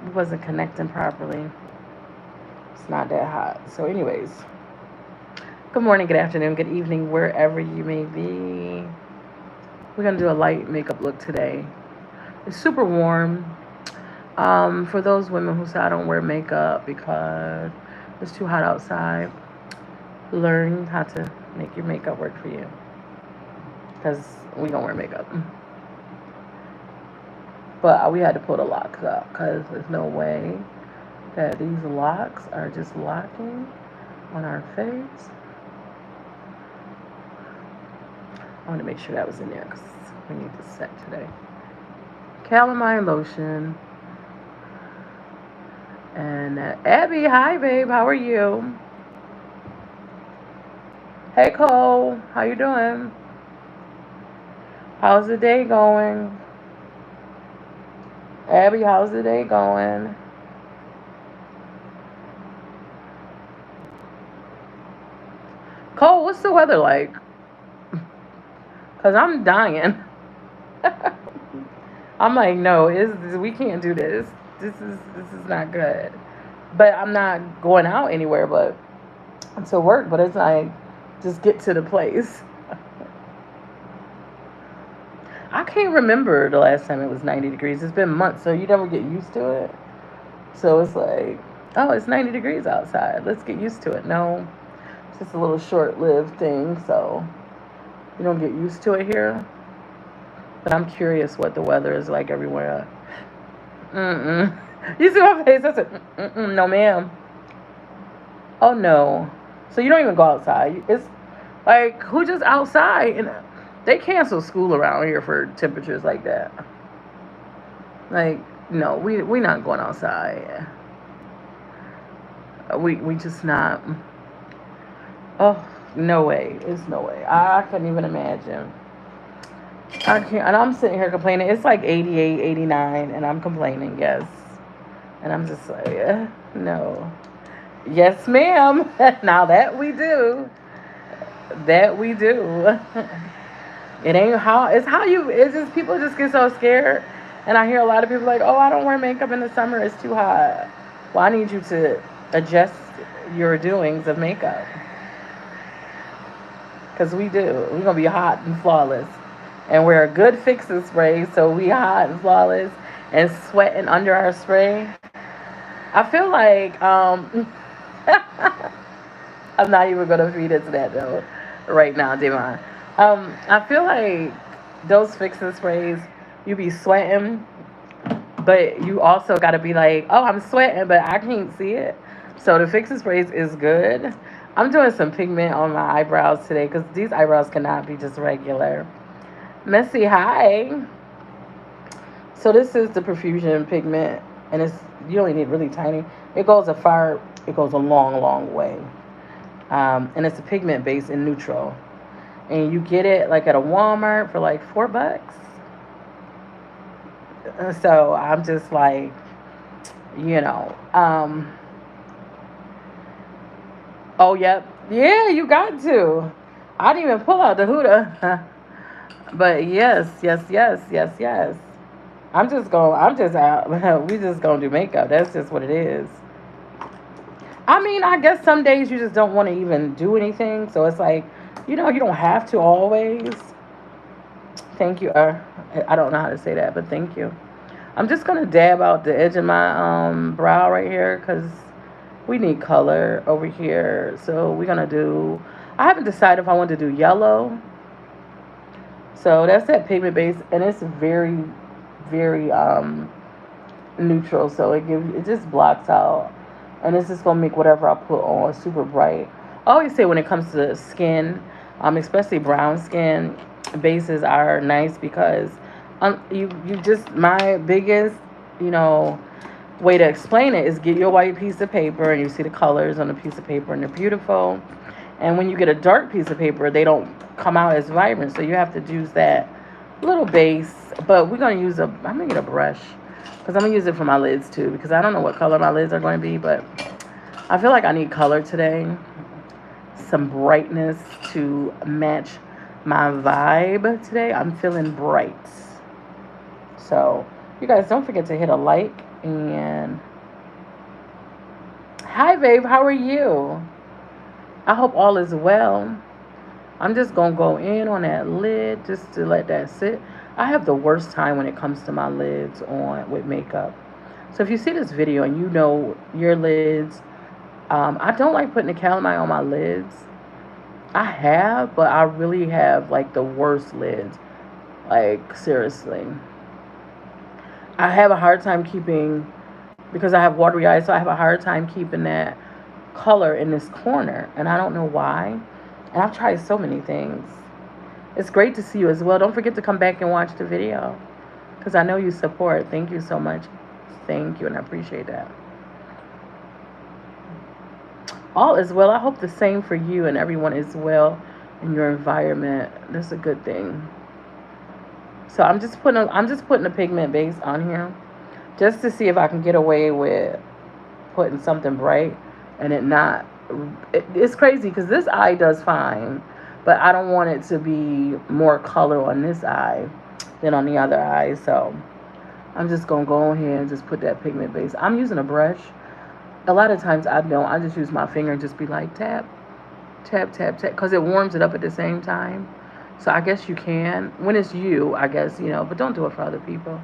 It wasn't connecting properly. It's not that hot. So, anyways, good morning, good afternoon, good evening, wherever you may be. We're gonna do a light makeup look today. It's super warm. For those women who say I don't wear makeup because it's too hot outside, learn how to make your makeup work for you. Because we don't wear makeup. But we had to pull the locks up because there's no way that these locks are just locking on our face. I want to make sure that was in there because we need to set today. Calamine lotion. And Abby, hi babe, how are you? Hey Cole, how you doing? How's the day going? Abby, how's the day going? Cole, what's the weather like? Cause I'm dying. I'm like, no, we can't do this. This is not good. But I'm not going out anywhere but to work. But it's like, just get to the place. I can't remember the last time it was 90 degrees. It's been months, so you never get used to it. So it's like, oh, it's 90 degrees outside. Let's get used to it. No, it's just a little short-lived thing. So you don't get used to it here. But I'm curious what the weather is like everywhere. Mm-mm. You see my face? I said, mm-mm, no, ma'am. Oh, no. So you don't even go outside. It's like, who just outside? And they cancel school around here for temperatures like that. Like, no, we not going outside. We just not. Oh, no way. It's no way. I couldn't even imagine. I can't. And I'm sitting here complaining. It's like 88, 89, and I'm complaining, yes. And I'm just like, no. Yes, ma'am. Now that we do. That we do. It ain't how, it's how you, it's just, people just get so scared. And I hear a lot of people like, oh, I don't wear makeup in the summer. It's too hot. Well, I need you to adjust your doings of makeup. Because we do. We're going to be hot and flawless. And we're a good fixing spray, so we hot and flawless and sweating under our spray. I feel like I'm not even gonna feed into that though right now, Devon. I feel like those fixing sprays, you be sweating, but you also gotta be like, oh, I'm sweating, but I can't see it. So the fixing sprays is good. I'm doing some pigment on my eyebrows today because these eyebrows cannot be just regular. Messy, hi. So this is the perfusion pigment, and it's you only need really tiny. It goes a long, long way. And it's a pigment base in neutral, and you get it like at a Walmart for like $4. So I'm just like, you know, oh yep, yeah, you got to. I didn't even pull out the Huda, but yes, yes, yes, yes, yes. I'm just out. We just gonna do makeup. That's just what it is. I mean, I guess some days you just don't want to even do anything. So it's like, you don't have to always. Thank you. I don't know how to say that, but thank you. I'm just gonna dab out the edge of my brow right here because we need color over here. So we're gonna do. I haven't decided if I want to do yellow. So that's that pigment base, and it's very, very neutral. So it just blocks out, and it's just gonna make whatever I put on super bright. I always say when it comes to skin, especially brown skin, bases are nice because you just my biggest you know way to explain it is get your white piece of paper and you see the colors on the piece of paper and they're beautiful. And when you get a dark piece of paper, they don't come out as vibrant. So you have to use that little base. But I'm gonna get a brush because I'm gonna use it for my lids too because I don't know what color my lids are going to be, but I feel like I need color today, some brightness to match my vibe today. I'm feeling bright. So, You guys don't forget to hit a like. And hi, babe. How are you? I hope all is well. I'm just gonna go in on that lid just to let that sit. I have the worst time when it comes to my lids on with makeup. So if you see this video and you know your lids, I don't like putting the calamine on my lids. I have, but I really have like the worst lids. Like seriously, I have a hard time keeping because I have watery eyes. So I have a hard time keeping that color in this corner, and I don't know why. And I've tried so many things. It's great to see you as well. Don't forget to come back and watch the video because I know you support. Thank you so much. Thank you, and I appreciate that. All is well. I hope the same for you and everyone is well in your environment. That's a good thing. So I'm just putting a pigment base on here just to see if I can get away with putting something bright and it not. It's crazy because this eye does fine, but I don't want it to be more color on this eye than on the other eye. So I'm just gonna go ahead and just put that pigment base. I'm using a brush. A lot of times I don't. I just use my finger and just be like tap, tap, tap, tap, because it warms it up at the same time. So I guess you can when it's you. I guess but don't do it for other people.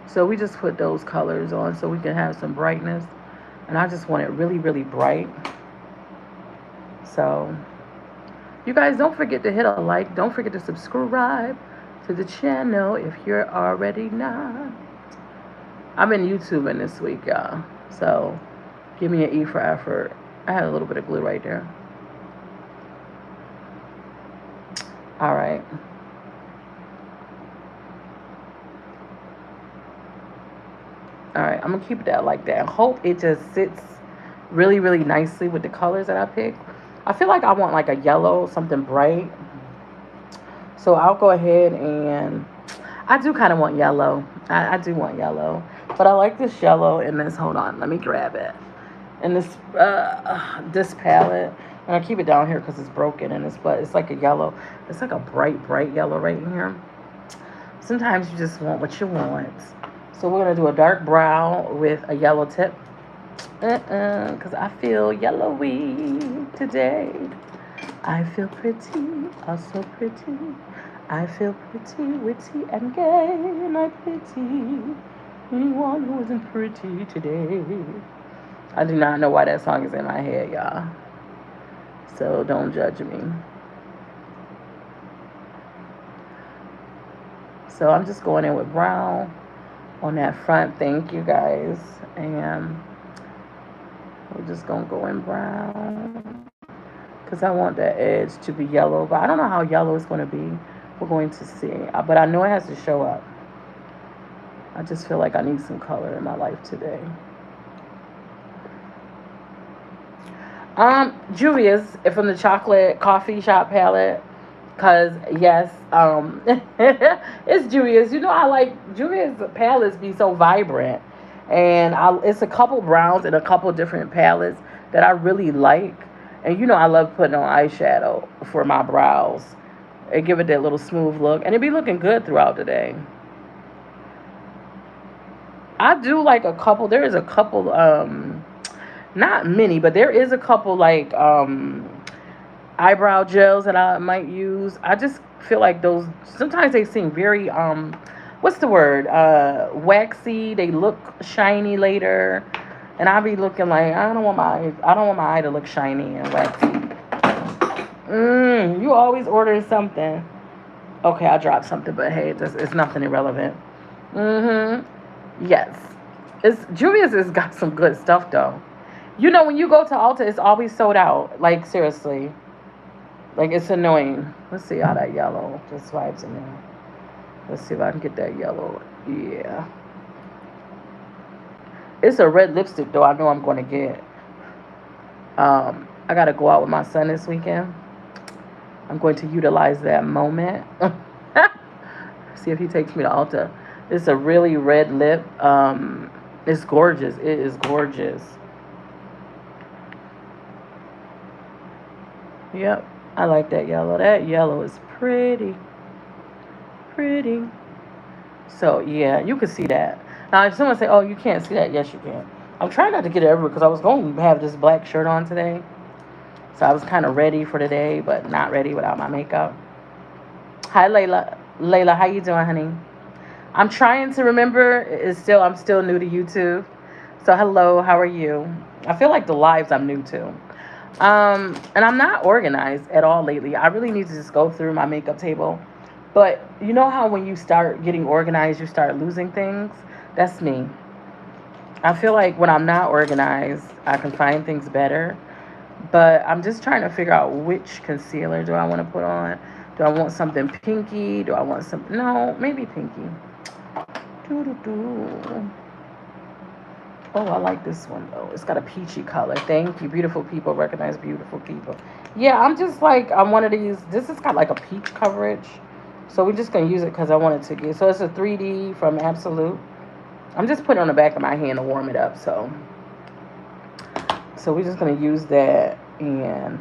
So we just put those colors on so we can have some brightness. And I just want it really, really bright. So you guys don't forget to hit a like. Don't forget to subscribe to the channel if you're already not. I'm in YouTubing this week, y'all. So give me an E for effort. I had a little bit of glue right there. All right. All right, I'm gonna keep that like that. I hope it just sits really, really nicely with the colors that I picked. I feel like I want like a yellow, something bright. So I'll go ahead and I do kind of want yellow. I do want yellow, but I like this yellow in this. Hold on, let me grab it. In this palette, and I keep it down here because it's broken and it's like a yellow. It's like a bright, bright yellow right in here. Sometimes you just want what you want. So we're gonna do a dark brown with a yellow tip. Because I feel yellowy today. I feel pretty, also pretty. I feel pretty, witty, and gay, and I pity anyone who isn't pretty today. I do not know why that song is in my head, y'all. So don't judge me. So I'm just going in with brown on that front. Thank you guys. And we're just going to go in brown because I want that edge to be yellow. But I don't know how yellow is going to be. We're going to see. But I know it has to show up. I just feel like I need some color in my life today. Juvia's from the chocolate coffee shop palette. Cause yes, it's Juvia's. I like Juvia's palettes be so vibrant, and it's a couple browns and a couple different palettes that I really like. And I love putting on eyeshadow for my brows and give it that little smooth look, and it be looking good throughout the day. I do like a couple. There is a couple, not many, but there is a couple like eyebrow gels that I might use. I just feel like those sometimes they seem very what's the word? Waxy. They look shiny later. And I'll be looking like I don't want my eye to look shiny and waxy. You always ordering something. Okay, I dropped something, but hey, it's nothing irrelevant. Yes. Juvia's has got some good stuff though. When you go to Ulta, it's always sold out. Like seriously. Like, it's annoying. Let's see how that yellow just vibes in there. Let's see if I can get that yellow. Yeah. It's a red lipstick, though. I know I'm going to get. I got to go out with my son this weekend. I'm going to utilize that moment. See if he takes me to Ulta. It's a really red lip. It's gorgeous. It is gorgeous. Yep. I like that yellow. That yellow is pretty. Pretty. So, yeah, you can see that. Now, if someone say, "Oh, you can't see that," yes, you can. I'm trying not to get it everywhere because I was going to have this black shirt on today, so I was kind of ready for the day, but not ready without my makeup. Hi, Layla. Layla, how you doing, honey? I'm trying to remember. I'm still new to YouTube. So hello, how are you? I feel like the lives I'm new to. And I'm not organized at all lately. I really need to just go through my makeup table. But you know how when you start getting organized, you start losing things? That's me. I feel like when I'm not organized, I can find things better. But I'm just trying to figure out which concealer do I want to put on. Do I want something pinky? Do I want something? No, maybe pinky. Doo-doo-doo. Oh, I like this one though. It's got a peachy color. Thank you. Beautiful people recognize beautiful people. Yeah, I'm just like, I'm one of these. This has got like a peach coverage. So we're just going to use it because I wanted to get. So it's a 3D from Absolute. I'm just putting it on the back of my hand to warm it up. So we're just going to use that and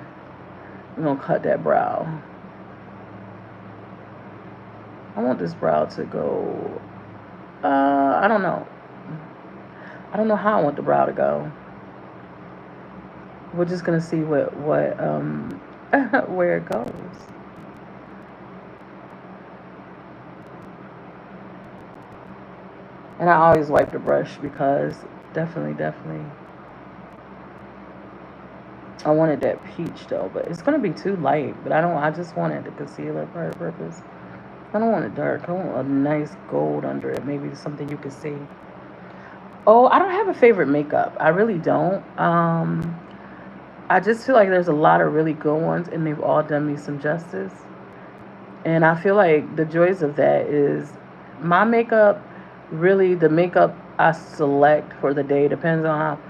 we're going to cut that brow. I want this brow to go, I don't know. I don't know how I want the brow to go. We're just gonna see what where it goes. And I always wipe the brush because definitely I wanted that peach though, but it's gonna be too light. But I just wanted the concealer for the purpose. I don't want it dark. I want a nice gold under it. Maybe something you can see. Oh, I don't have a favorite makeup. I really don't. I just feel like there's a lot of really good ones, and they've all done me some justice. And I feel like the joys of that is my makeup, really, the makeup I select for the day depends on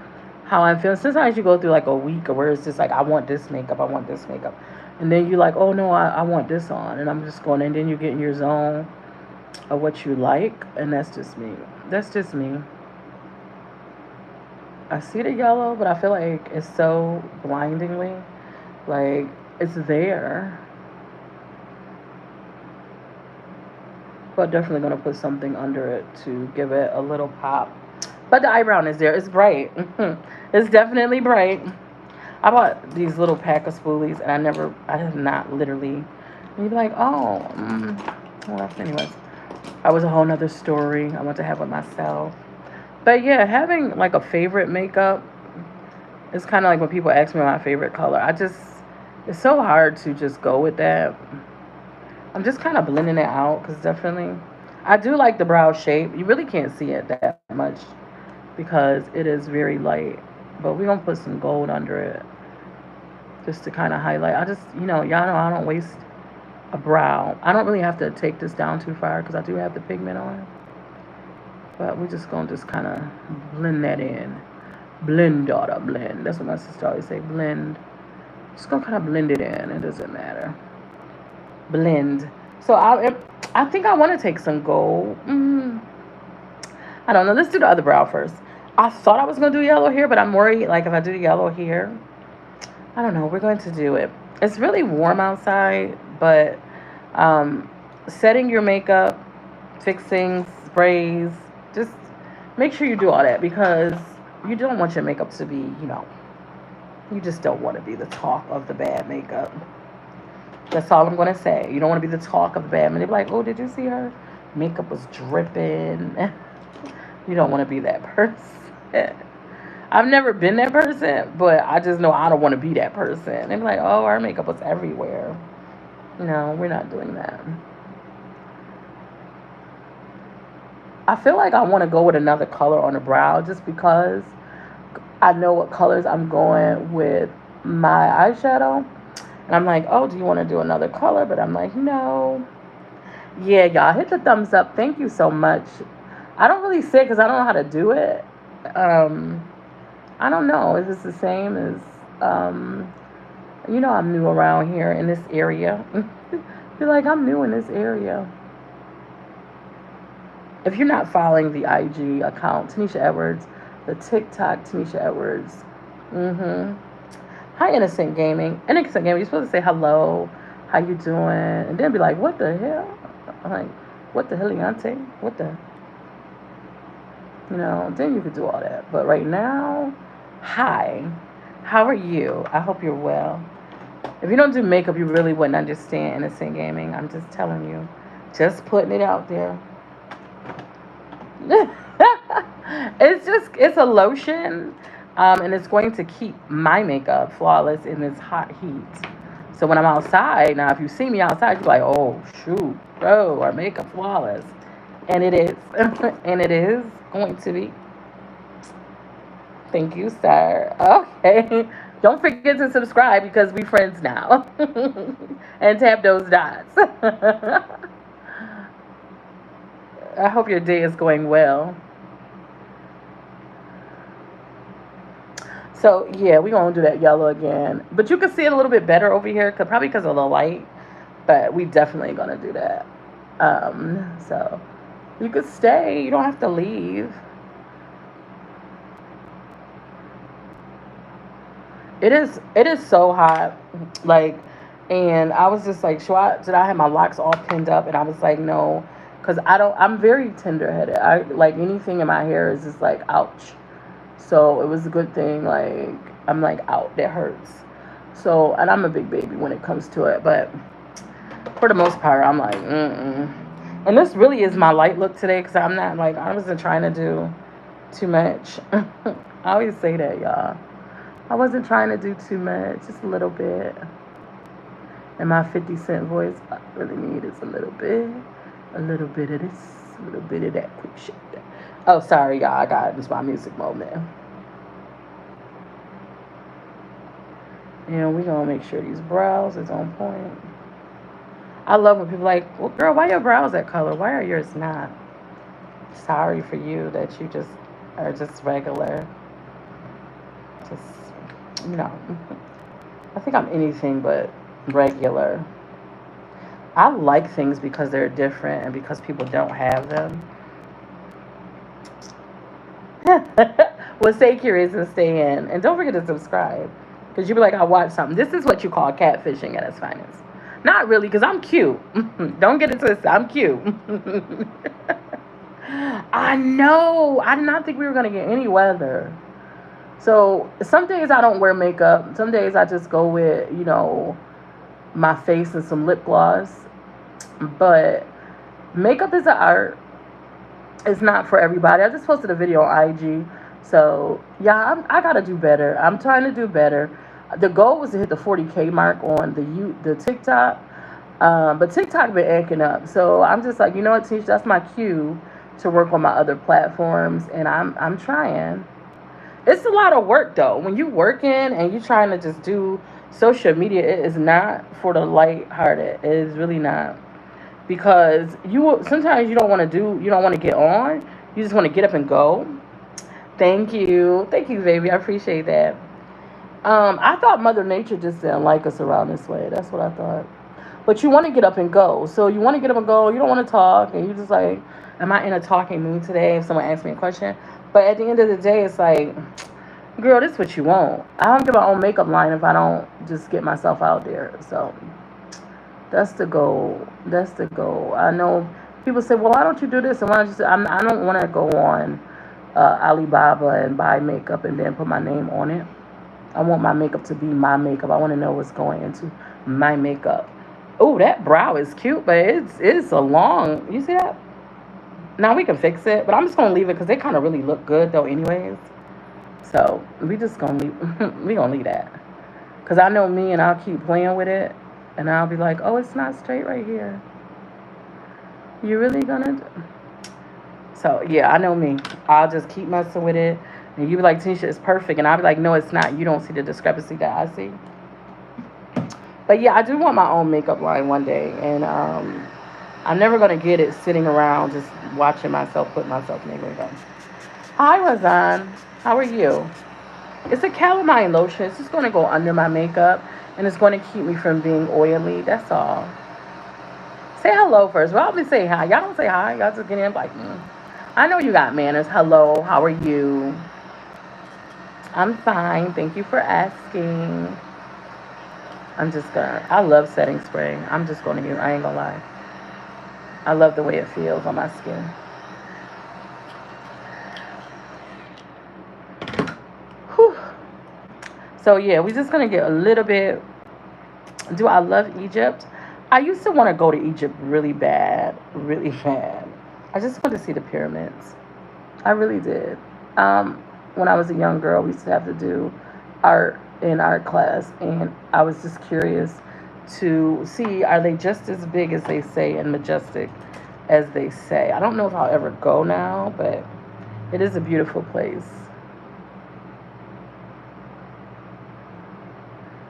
how I'm feeling. Sometimes you go through like a week where it's just like, I want this makeup, I want this makeup. And then you're like, oh no, I want this on. And I'm just going, and then you get in your zone of what you like. And that's just me. That's just me. I see the yellow, but I feel like it's so blindingly, like it's there. But definitely gonna put something under it to give it a little pop. But the eyebrow is there. It's bright. It's definitely bright. I bought these little pack of spoolies, and I have not literally. And you'd be like, oh, well, anyways, that was a whole nother story I want to have with myself. But yeah, having like a favorite makeup is kind of like when people ask me my favorite color. It's so hard to just go with that. I'm just kind of blending it out because definitely, I do like the brow shape. You really can't see it that much because it is very light. But we're gonna put some gold under it just to kind of highlight. Y'all know I don't waste a brow. I don't really have to take this down too far because I do have the pigment on. But we're just gonna just kind of blend that in. Blend, daughter, blend. That's what my sister always say. Blend. Just gonna kind of blend it in. It doesn't matter. Blend. So I think I want to take some gold. I don't know. Let's do the other brow first. I thought I was gonna do yellow here, but I'm worried. Like if I do yellow here, I don't know. We're going to do it. It's really warm outside, but um, setting your makeup, fixing sprays, just make sure you do all that because you don't want your makeup to be, you just don't want to be the talk of the bad makeup. That's all I'm gonna say. You don't want to be the talk of the bad. And they're like, "Oh, did you see her? Makeup was dripping." You don't want to be that person. I've never been that person, but I just know I don't want to be that person. They're like, "Oh, our makeup was everywhere." No, we're not doing that. I feel like I want to go with another color on the brow just because I know what colors I'm going with my eyeshadow. And I'm like, oh, do you want to do another color? But I'm like, no. Yeah, y'all, hit the thumbs up. Thank you so much. I don't really say it because I don't know how to do it. Um, I don't know. Is this the same as, I'm new around here in this area. Feel like I'm new in this area. If you're not following the IG account, Tanisha Edwards, the TikTok, Tanisha Edwards. Mm-hmm. Hi, Innocent Gaming. Innocent Gaming, you're supposed to say hello, how you doing? And then be like, what the hell? I'm like, what the hell, Leonte? What the? You know, then you could do all that. But right now, hi. How are you? I hope you're well. If you don't do makeup, you really wouldn't understand innocent gaming. I'm just telling you. Just putting it out there. It's a lotion, and it's going to keep my makeup flawless in this hot heat. So when I'm outside, now if you see me outside, you're like, oh shoot, bro, our makeup flawless, and it is, and it is going to be. Thank you, sir. Okay, don't forget to subscribe because we friends now, and tap those dots. I hope your day is going well. So yeah, we gonna do that yellow again. But you can see it a little bit better over here, probably because of the light. But we definitely gonna do that. So you could stay. You don't have to leave. It is so hot. Like, and I was just like, should I have my locks all pinned up? And I was like, no, because I don't. I'm very tender headed. I like anything in my hair is just like, ouch. So it was a good thing. Like I'm like, out, that hurts. So, and I'm a big baby when it comes to it, but for the most part, I'm like, mm-mm. And this really is my light look today because I'm not like, I wasn't trying to do too much. I always say that, y'all. I wasn't trying to do too much, just a little bit. And my 50 Cent voice, I really need is a little bit of this, a little bit of that quick shit. Oh, sorry, y'all. I got this my music moment. And we gonna make sure these brows is on point. I love when people like, well, girl, why your brows that color? Why are yours not? Sorry for you that you just are just regular. Just, you know. I think I'm anything but regular. I like things because they're different and because people don't have them. Well, stay curious and stay in. And don't forget to subscribe. Because you'll be like, I watched something. This is what you call catfishing at its finest. Not really, because I'm cute. Don't get it twisted. I'm cute. I know. I did not think we were going to get any weather. So some days I don't wear makeup. Some days I just go with, my face and some lip gloss. But makeup is an art. It's not for everybody. I just posted a video on IG. So, yeah, I got to do better. I'm trying to do better. The goal was to hit the 40K mark on the TikTok. But TikTok been acting up. So I'm just like, you know what, Tish, that's my cue to work on my other platforms. And I'm trying. It's a lot of work, though. When you working and you trying to just do social media, it is not for the light-hearted. It is really not. Because sometimes you don't want to get on. You just want to get up and go. Thank you, baby. I appreciate that. I thought Mother Nature just didn't like us around this way. That's what I thought. But you want to get up and go. So you want to get up and go. You don't want to talk, and you just like, am I in a talking mood today? If someone asks me a question, but at the end of the day, it's like, girl, this is what you want. I don't get my own makeup line if I don't just get myself out there. So that's the goal. That's the goal. I know people say, well, why don't you do this? And why don't you say, I don't want to go on Alibaba and buy makeup and then put my name on it. I want my makeup to be my makeup. I want to know what's going into my makeup. Oh, that brow is cute, but it's a long. You see that? Now we can fix it, but I'm just gonna leave it because they kind of really look good though, anyways. So we just gonna leave. We gonna leave that because I know me, and I'll keep playing with it, and I'll be like, oh, it's not straight right here. You really gonna? So yeah, I know me. I'll just keep messing with it, and you be like, Tisha, it's perfect, and I'll be like, no, it's not. You don't see the discrepancy that I see. But yeah, I do want my own makeup line one day, and I'm never gonna get it sitting around just watching myself put myself in makeup. Hi, Razan. How are you? It's a calamine lotion. It's just gonna go under my makeup, and it's gonna keep me from being oily. That's all. Say hello first. Well, I'll be saying hi. Y'all don't say hi. Y'all just get in like, I know you got manners. Hello. How are you? I'm fine. Thank you for asking. I love setting spray. I'm just gonna use, I ain't gonna lie. I love the way it feels on my skin. So yeah, we're just gonna get a little bit. Do I love Egypt? I used to want to go to Egypt really bad, really bad. I just wanted to see the pyramids. I really did. Um, when I was a young girl, we used to have to do art in art class, and I was just curious to see, are they just as big as they say and majestic as they say? I don't know if I'll ever go now, but it is a beautiful place.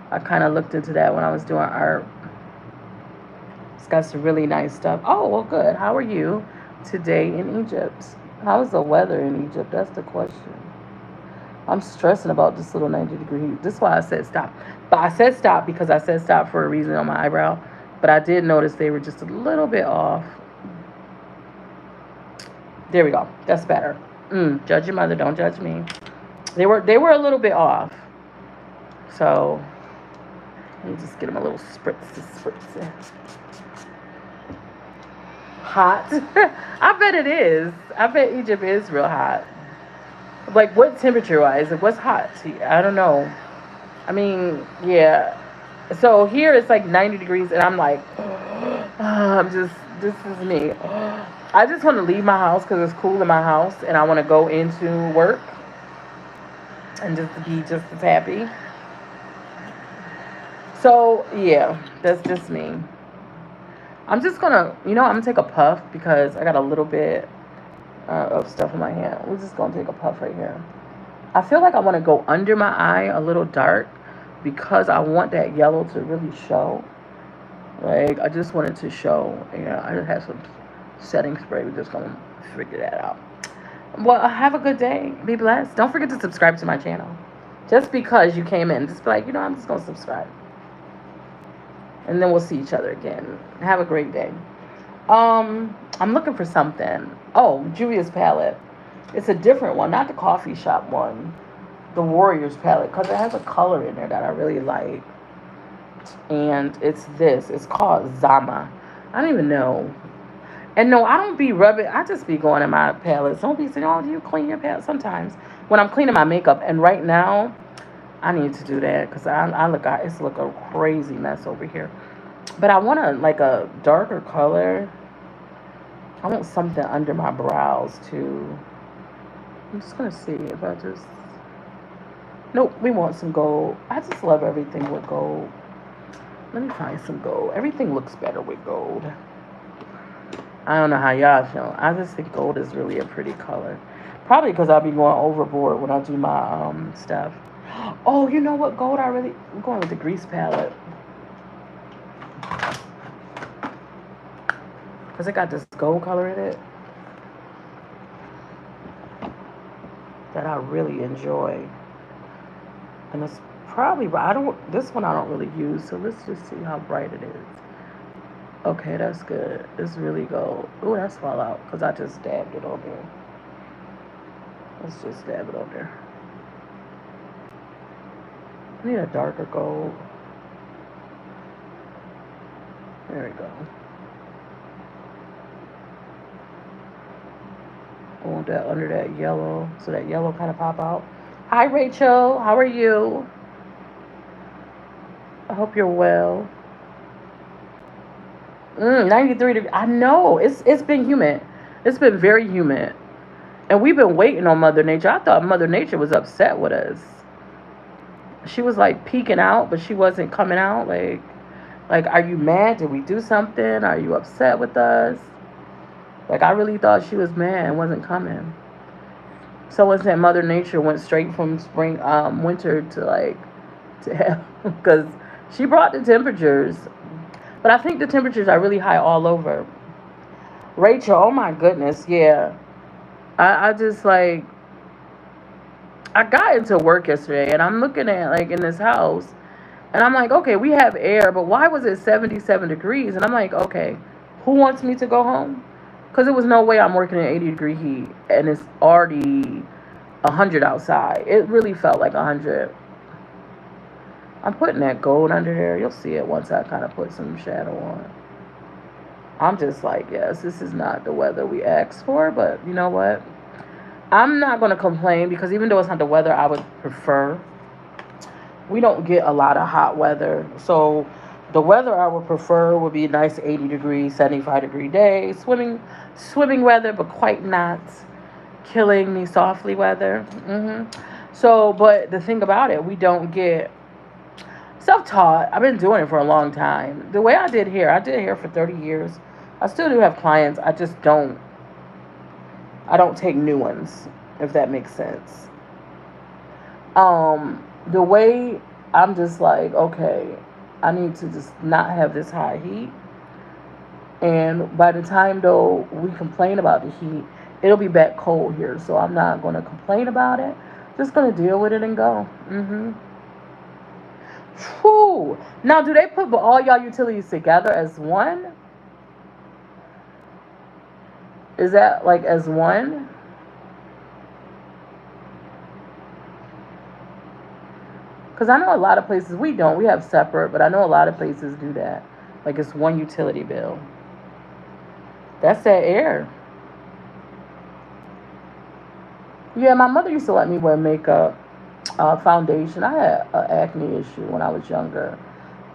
I kind of looked into that when I was doing art. It's got some really nice stuff. Oh, well, good. How are you today in Egypt? How's the weather in Egypt? That's the question. I'm stressing about this little 90-degree heat. This is why I said stop. But I said stop because I said stop for a reason on my eyebrow. But I did notice they were just a little bit off. There we go. That's better. Judge your mother. Don't judge me. They were a little bit off. So let me just get them a little spritz. Hot. I bet it is. I bet Egypt is real hot. Like what temperature wise? What's hot to you? I don't know. I mean, yeah. So here it's like 90 degrees, and I'm like, I'm just, this is me. I just want to leave my house because it's cool in my house, and I want to go into work and just be just as happy. So yeah, that's just me. I'm just gonna, I'm gonna take a puff because I got a little bit of stuff in my hand. We're just gonna take a puff right here. I feel like I want to go under my eye a little dark because I want that yellow to really show. Like I just want it to show. Yeah, I just have some setting spray. We're just gonna figure that out. Well, have a good day. Be blessed. Don't forget to subscribe to my channel. Just because you came in, just be like, I'm just gonna subscribe, and then we'll see each other again. Have a great day. I'm looking for something. Oh, Juvia's palette. It's a different one, not the coffee shop one. The Warriors palette, because it has a color in there that I really like. And it's this. It's called Zama. I don't even know. And no, I don't be rubbing. I just be going in my palettes. Don't be saying, oh, do you clean your palette? Sometimes when I'm cleaning my makeup. And right now, I need to do that because it's look a crazy mess over here. But I want like a darker color. I want something under my brows too. I'm just gonna see if I just. Nope, we want some gold. I just love everything with gold. Let me find some gold. Everything looks better with gold. I don't know how y'all feel. I just think gold is really a pretty color. Probably because I'll be going overboard when I do my stuff. Oh, you know what gold I'm going with the grease palette. Because it got this gold color in it that I really enjoy. And it's probably, this one I don't really use, so let's just see how bright it is. Okay, that's good. It's really gold. Ooh, that's fall out, because I just dabbed it on there. Let's just dab it on there. I need a darker gold. There we go. I want that under that yellow, so that yellow kind of pop out. Hi, Rachel. How are you? I hope you're well. 93 degrees. I know. It's been humid. It's been very humid. And we've been waiting on Mother Nature. I thought Mother Nature was upset with us. She was like peeking out, but she wasn't coming out. Like, are you mad? Did we do something? Are you upset with us? Like, I really thought she was mad and wasn't coming. Someone said Mother Nature went straight from winter to hell because she brought the temperatures. But I think the temperatures are really high all over. Rachel, oh my goodness, yeah. I just I got into work yesterday and I'm looking at like in this house and I'm like, okay, we have air, but why was it 77 degrees? And I'm like, okay, who wants me to go home? Because there was no way I'm working in 80-degree heat and it's already 100 outside. It really felt like 100. I'm putting that gold under there. You'll see it once I kind of put some shadow on. I'm just like, yes, this is not the weather we asked for, but you know what? I'm not going to complain because even though it's not the weather I would prefer, we don't get a lot of hot weather. So the weather I would prefer would be a nice 80 degree, 75-degree day, swimming weather, but quite not killing me softly weather. So, but the thing about it, we don't get self-taught. I've been doing it for a long time. The way I did hair for 30 years. I still do have clients. I don't take new ones, if that makes sense. The way I'm just like, okay, I need to just not have this high heat. And by the time though we complain about the heat, it'll be back cold here. So I'm not gonna complain about it. Just gonna deal with it and go. Whew. Now, do they put all y'all utilities together as one? Is that like as one? Because I know a lot of places we don't. We have separate, but I know a lot of places do that. Like it's one utility bill. That's that air. Yeah, my mother used to let me wear makeup, foundation. I had an acne issue when I was younger,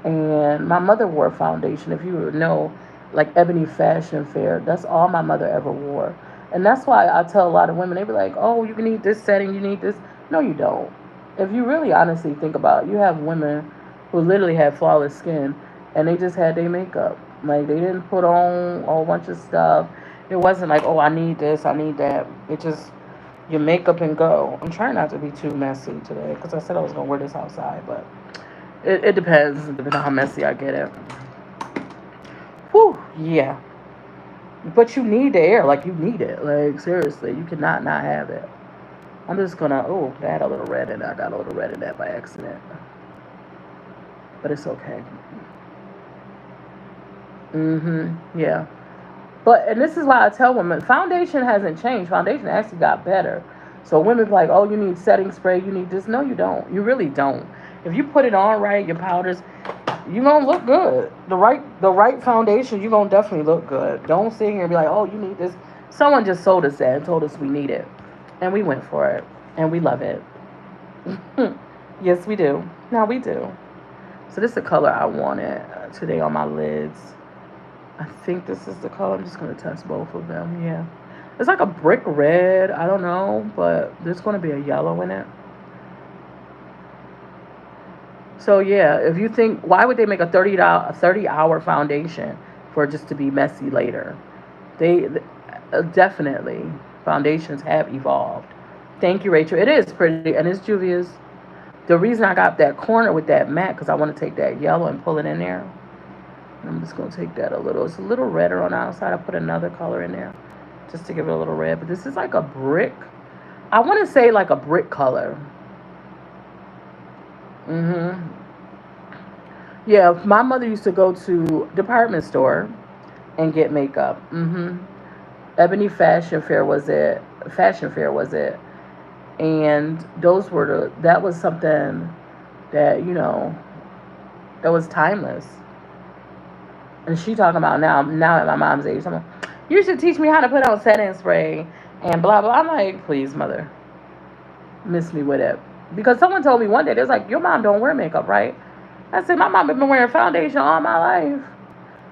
and my mother wore foundation. If you know, like Ebony Fashion Fair, that's all my mother ever wore, and that's why I tell a lot of women they be like, "Oh, you need this setting, you need this." No, you don't. If you really honestly think about it, you have women who literally had flawless skin, and they just had their makeup. Like they didn't put on a whole bunch of stuff. It wasn't like, "Oh, I need this, I need that." It just your makeup and go. I'm trying not to be too messy today because I said I was gonna wear this outside, but it depends depending on how messy I get it. Whew, yeah. But you need the air, like you need it. Like seriously, you cannot not have it. I'm just gonna. Oh, that had a little red in it. I got a little red in that by accident, but it's okay. Yeah. But and this is why I tell women, foundation hasn't changed. Foundation actually got better. So women be like, oh, you need setting spray, you need this. No, you don't. You really don't. If you put it on right, your powders, you gonna look good. The right foundation, you gonna definitely look good. Don't sit here and be like, oh, you need this. Someone just sold us that and told us we need it, and we went for it, and we love it. Yes, we do. Now we do. So this is the color I wanted today on my lids. I think this is the color. I'm just gonna test both of them. Yeah, it's like a brick red. I don't know, but there's gonna be a yellow in it. So yeah, if you think, why would they make a 30-hour foundation for it just to be messy later? They definitely foundations have evolved. Thank you, Rachel. It is pretty, and it's Juvia's. The reason I got that corner with that matte because I want to take that yellow and pull it in there. I'm just gonna take that a little. It's a little redder on the outside. I put another color in there just to give it a little red. But this is like a brick. I want to say like a brick color. hmm Yeah, my mother used to go to department store and get makeup. Ebony Fashion Fair was it? Fashion Fair was it? And those were that was something that that was timeless. And she talking about now at my mom's age. I'm like, you should teach me how to put on setting spray and blah blah. I'm like, please, mother, miss me with it. Because someone told me one day, they was like, your mom don't wear makeup, right? I said, my mom has been wearing foundation all my life.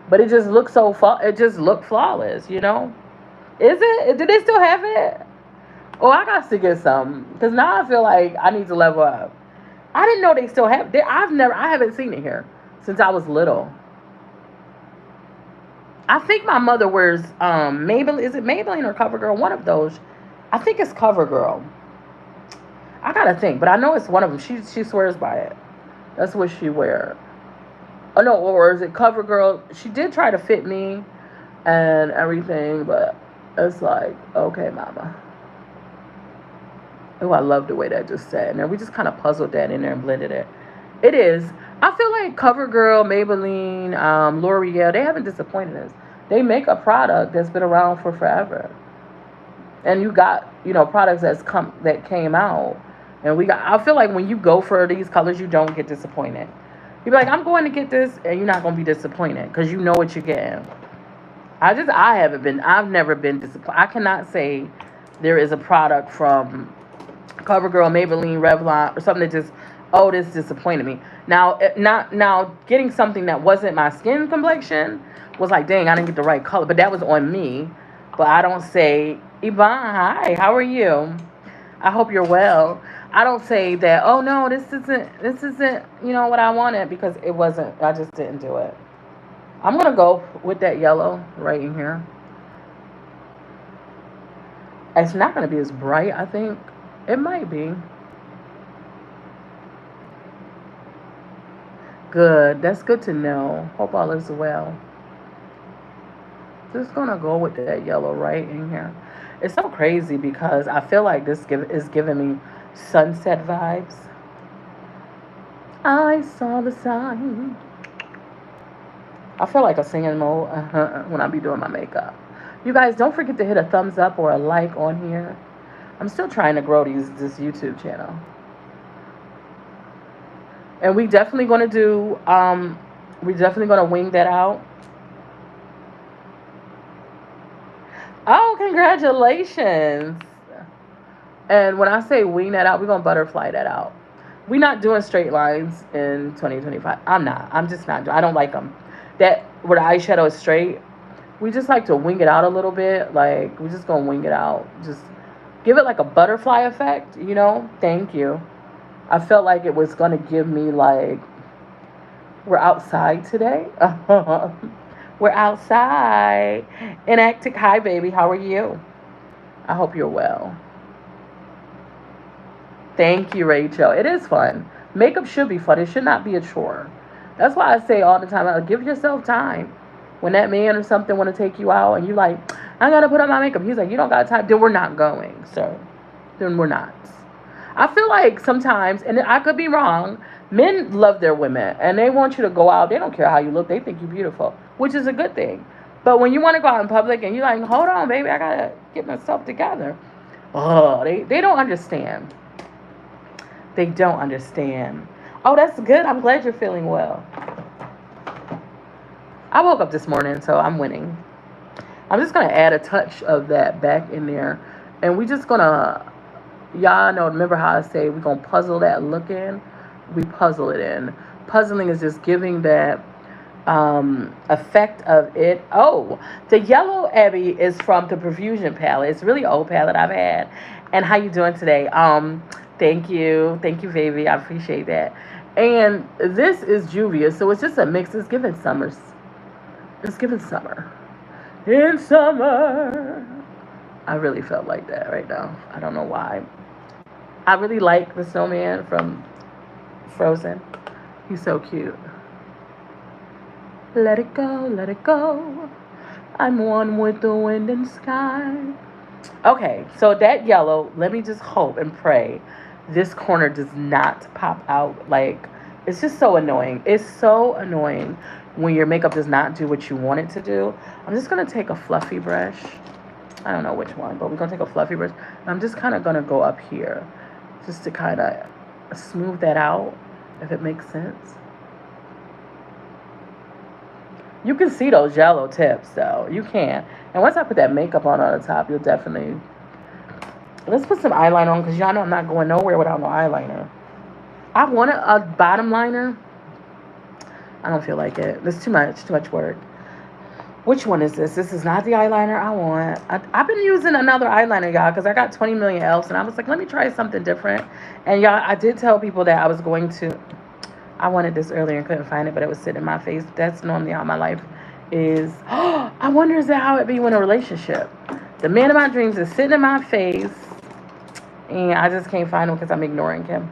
But it just looked it just looked flawless. Is it? Did they still have it? Oh, I got to get some. Because now I feel like I need to level up. I didn't know they still have it. I haven't seen it here since I was little. I think my mother wears Maybelline. Is it Maybelline or CoverGirl? One of those. I think it's CoverGirl. I gotta think, but I know it's one of them. She swears by it. That's what she wear. Oh no, or is it CoverGirl? She did try to fit me and everything, but it's like, okay, mama. Oh, I love the way that just sat. And then we just kind of puzzled that in there and blended it. It is. I feel like CoverGirl, Maybelline, L'Oreal, they haven't disappointed us. They make a product that's been around for forever. And you got, products that came out. And I feel like when you go for these colors, you don't get disappointed. You be like, I'm going to get this, and you're not going to be disappointed because you know what you're getting. I've never been disappointed. I cannot say there is a product from CoverGirl, Maybelline, Revlon, or something that just Oh, this disappointed me. Now, not now getting something that wasn't my skin complexion was like, dang, I didn't get the right color. But that was on me. But I don't say, Yvonne, hi, how are you? I hope you're well. I don't say that, oh no, this isn't, what I wanted because it wasn't. I just didn't do it. I'm gonna go with that yellow right in here. It's not gonna be as bright, I think. It might be. Good. That's good to know. Hope all is well. Just gonna go with that yellow right in here. It's so crazy because I feel like is giving me sunset vibes. I saw the sign. I feel like a singing mode when I be doing my makeup. You guys don't forget to hit a thumbs up or a like on here. I'm still trying to grow this YouTube channel, and we definitely gonna wing that out. Oh, congratulations! And when I say wing that out, we're gonna butterfly that out. We're not doing straight lines in 2025. I'm not. I'm just not. I don't like them. That where the eyeshadow is straight. We just like to wing it out a little bit. Like we're just gonna wing it out. Just give it like a butterfly effect. Thank you. I felt like it was gonna give me like we're outside today. We're outside. Enactic, hi baby. How are you? I hope you're well. Thank you, Rachel. It is fun. Makeup should be fun. It should not be a chore. That's why I say all the time, give yourself time. When that man or something want to take you out and you like, I gotta put on my makeup. He's like, you don't got time. Then we're not going. So then we're not. I feel like sometimes, and I could be wrong, men love their women and they want you to go out. They don't care how you look. They think you're beautiful, which is a good thing. But when you want to go out in public and you're like, hold on, baby, I gotta get myself together. Oh, they don't understand. They don't understand. Oh, that's good. I'm glad you're feeling well. I woke up this morning, so I'm winning. I'm just gonna add a touch of that back in there, and we just gonna, y'all know. Remember how I say we're gonna puzzle that look in? We puzzle it in. Puzzling is just giving that effect of it. Oh, the yellow Abby is from the Profusion palette. It's a really old palette I've had. And how you doing today? Thank you, baby. I appreciate that. And this is Juvia, so it's just a mix. It's giving summers. It's giving summer. In summer. I really felt like that right now. I don't know why. I really like the snowman from Frozen. He's so cute. Let it go, let it go. I'm one with the wind and sky. Okay, so that yellow, let me just hope and pray this corner does not pop out. Like, it's just so annoying. It's so annoying when your makeup does not do what you want it to do. I'm just going to take a fluffy brush. I don't know which one, but we're going to take a fluffy brush. And I'm just kind of going to go up here just to kind of smooth that out, if it makes sense. You can see those yellow tips, though. You can. And once I put that makeup on the top, you'll definitely... Let's put some eyeliner on, because y'all know I'm not going nowhere without no eyeliner. I want a bottom liner. I don't feel like it. There's too much work. Which one is this? This is not the eyeliner I want. I've been using another eyeliner, y'all, because I got 20 million else, and I was like, let me try something different. And y'all, I did tell people that I was going to... I wanted this earlier and couldn't find it, but it was sitting in my face. That's normally how my life is. I wonder is that how it be when a relationship? The man of my dreams is sitting in my face, and I just can't find him because I'm ignoring him.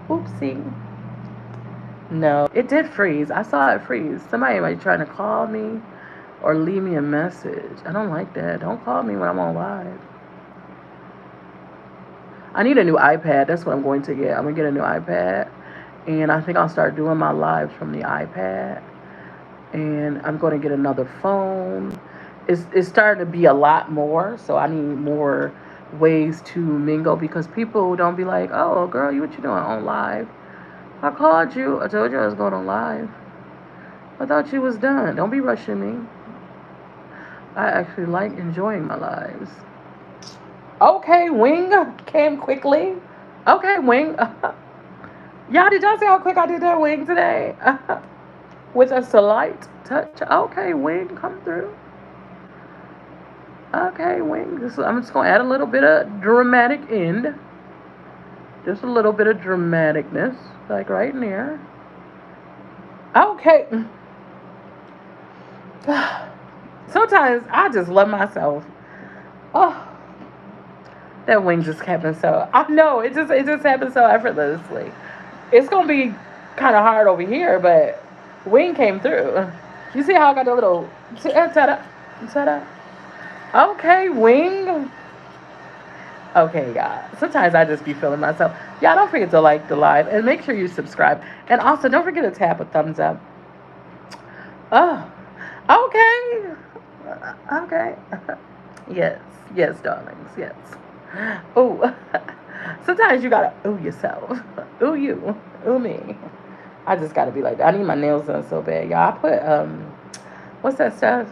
Oopsie. No, it did freeze. I saw it freeze. Somebody might be trying to call me or leave me a message. I don't like that. Don't call me when I'm on live. I need a new iPad. That's what I'm going to get. I'm going to get a new iPad. And I think I'll start doing my lives from the iPad. And I'm going to get another phone. It's starting to be a lot more. So I need more ways to mingle. Because people don't be like, oh, girl, what you doing on live? I called you. I told you I was going on live. I thought you was done. Don't be rushing me. I actually like enjoying my lives. Okay, Wing came quickly. Okay, Wing. Y'all, did y'all see how quick I did that wing today? With a slight touch. Okay, wing, come through. Okay, wing. I'm just going to add a little bit of dramatic end. Just a little bit of dramaticness. Like right in there. Okay. Sometimes I just love myself. Oh, that wing just happened so. I know it just happened so effortlessly. It's gonna be kind of hard over here, but wing came through. You see how I got a little ta-da. Okay, wing. Okay, y'all. Sometimes I just be feeling myself. Y'all don't forget to like the live and make sure you subscribe. And also don't forget to tap a thumbs up. Oh, okay. Okay. Yes, yes, darlings, yes. Ooh. Sometimes you gotta ooh yourself. Ooh you. Ooh me. I just gotta be like that. I need my nails done so bad. Y'all I put what's that stuff?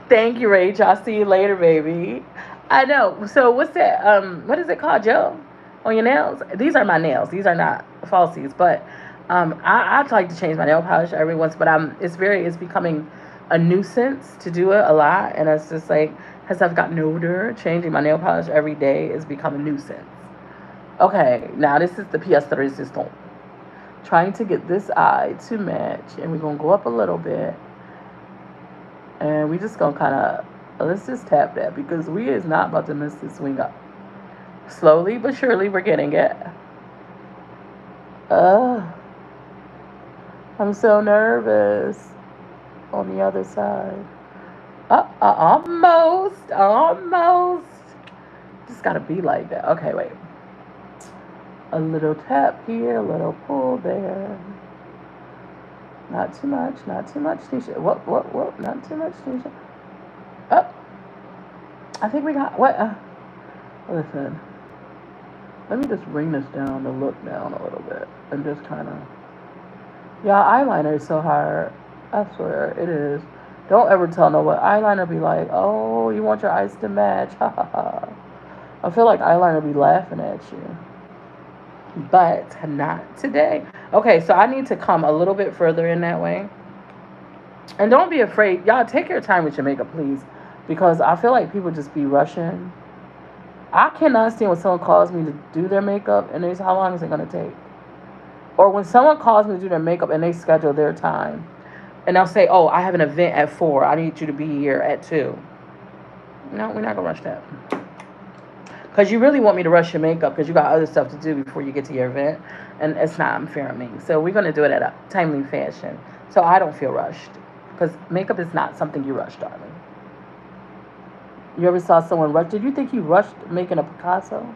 Thank you, Rach. I'll see you later, baby. I know. So what's that? What is it called, Joe? On your nails? These are my nails. These are not falsies, but I'd like to change my nail polish every once, but it's becoming a nuisance to do it a lot, and it's just like as I've gotten older, changing my nail polish every day is become a nuisance. Okay, now this is the pièce de résistance. Trying to get this eye to match, and we're gonna go up a little bit, and we just gonna kind of let's just tap that because we is not about to miss this swing up. Slowly but surely, we're getting it. Uh, I'm so nervous. On the other side. Almost. Just gotta be like that. Okay, wait. A little tap here, a little pull there. Not too much, Tisha. Whoop. Not too much, Tisha. Up. I think we got, what? Listen. Let me just bring this down to look down a little bit. And just kind of, yeah, eyeliner is so hard. I swear, it is. Don't ever tell no what eyeliner be like, oh, you want your eyes to match. Ha ha ha. I feel like eyeliner be laughing at you. But not today. Okay, so I need to come a little bit further in that way. And don't be afraid. Y'all take your time with your makeup, please. Because I feel like people just be rushing. I cannot stand when someone calls me to do their makeup and they say, how long is it going to take? Or when someone calls me to do their makeup and they schedule their time. And they'll say, oh, I have an event at 4. I need you to be here at 2. No, we're not going to rush that. Because you really want me to rush your makeup because you got other stuff to do before you get to your event. And it's not unfair on me. So we're going to do it at a timely fashion. So I don't feel rushed. Because makeup is not something you rush, darling. You ever saw someone rush? Did you think you rushed making a Picasso?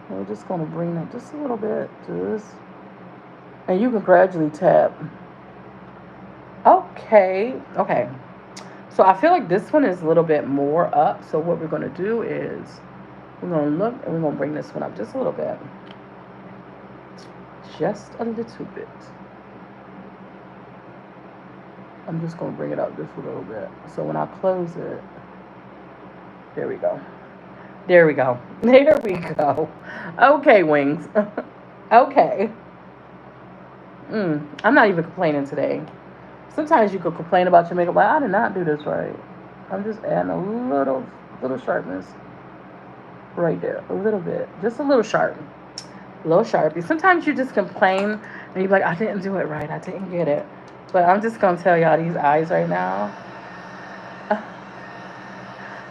We're just going to bring that just a little bit. Just. And you can gradually tap. Okay. So I feel like this one is a little bit more up. So what we're going to do is we're going to look and we're going to bring this one up just a little bit. Just a little bit. I'm just going to bring it up just a little bit. So when I close it, there we go. Okay, wings. Okay. I'm not even complaining today. Sometimes you could complain about your makeup, like, I did not do this right. I'm just adding a little sharpness right there. A little bit. Just a little sharp. A little sharpie. Sometimes you just complain and you're like, I didn't do it right. I didn't get it. But I'm just going to tell y'all these eyes right now.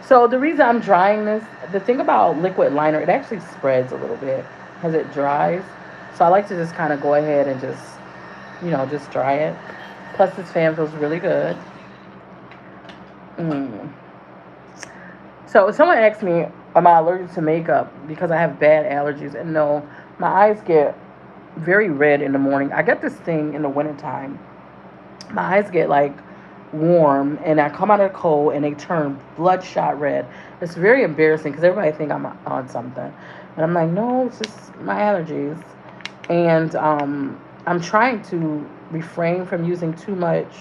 So the reason I'm drying this, the thing about liquid liner, it actually spreads a little bit as it dries. So I like to just kind of go ahead and just dry it. Plus this fan feels really good. So if someone asks me, am I allergic to makeup because I have bad allergies? And no, my eyes get very red in the morning. I get this thing in the wintertime. My eyes get like warm and I come out of the cold and they turn bloodshot red. It's very embarrassing because everybody think I'm on something. And I'm like, no, it's just my allergies. And I'm trying to refrain from using too much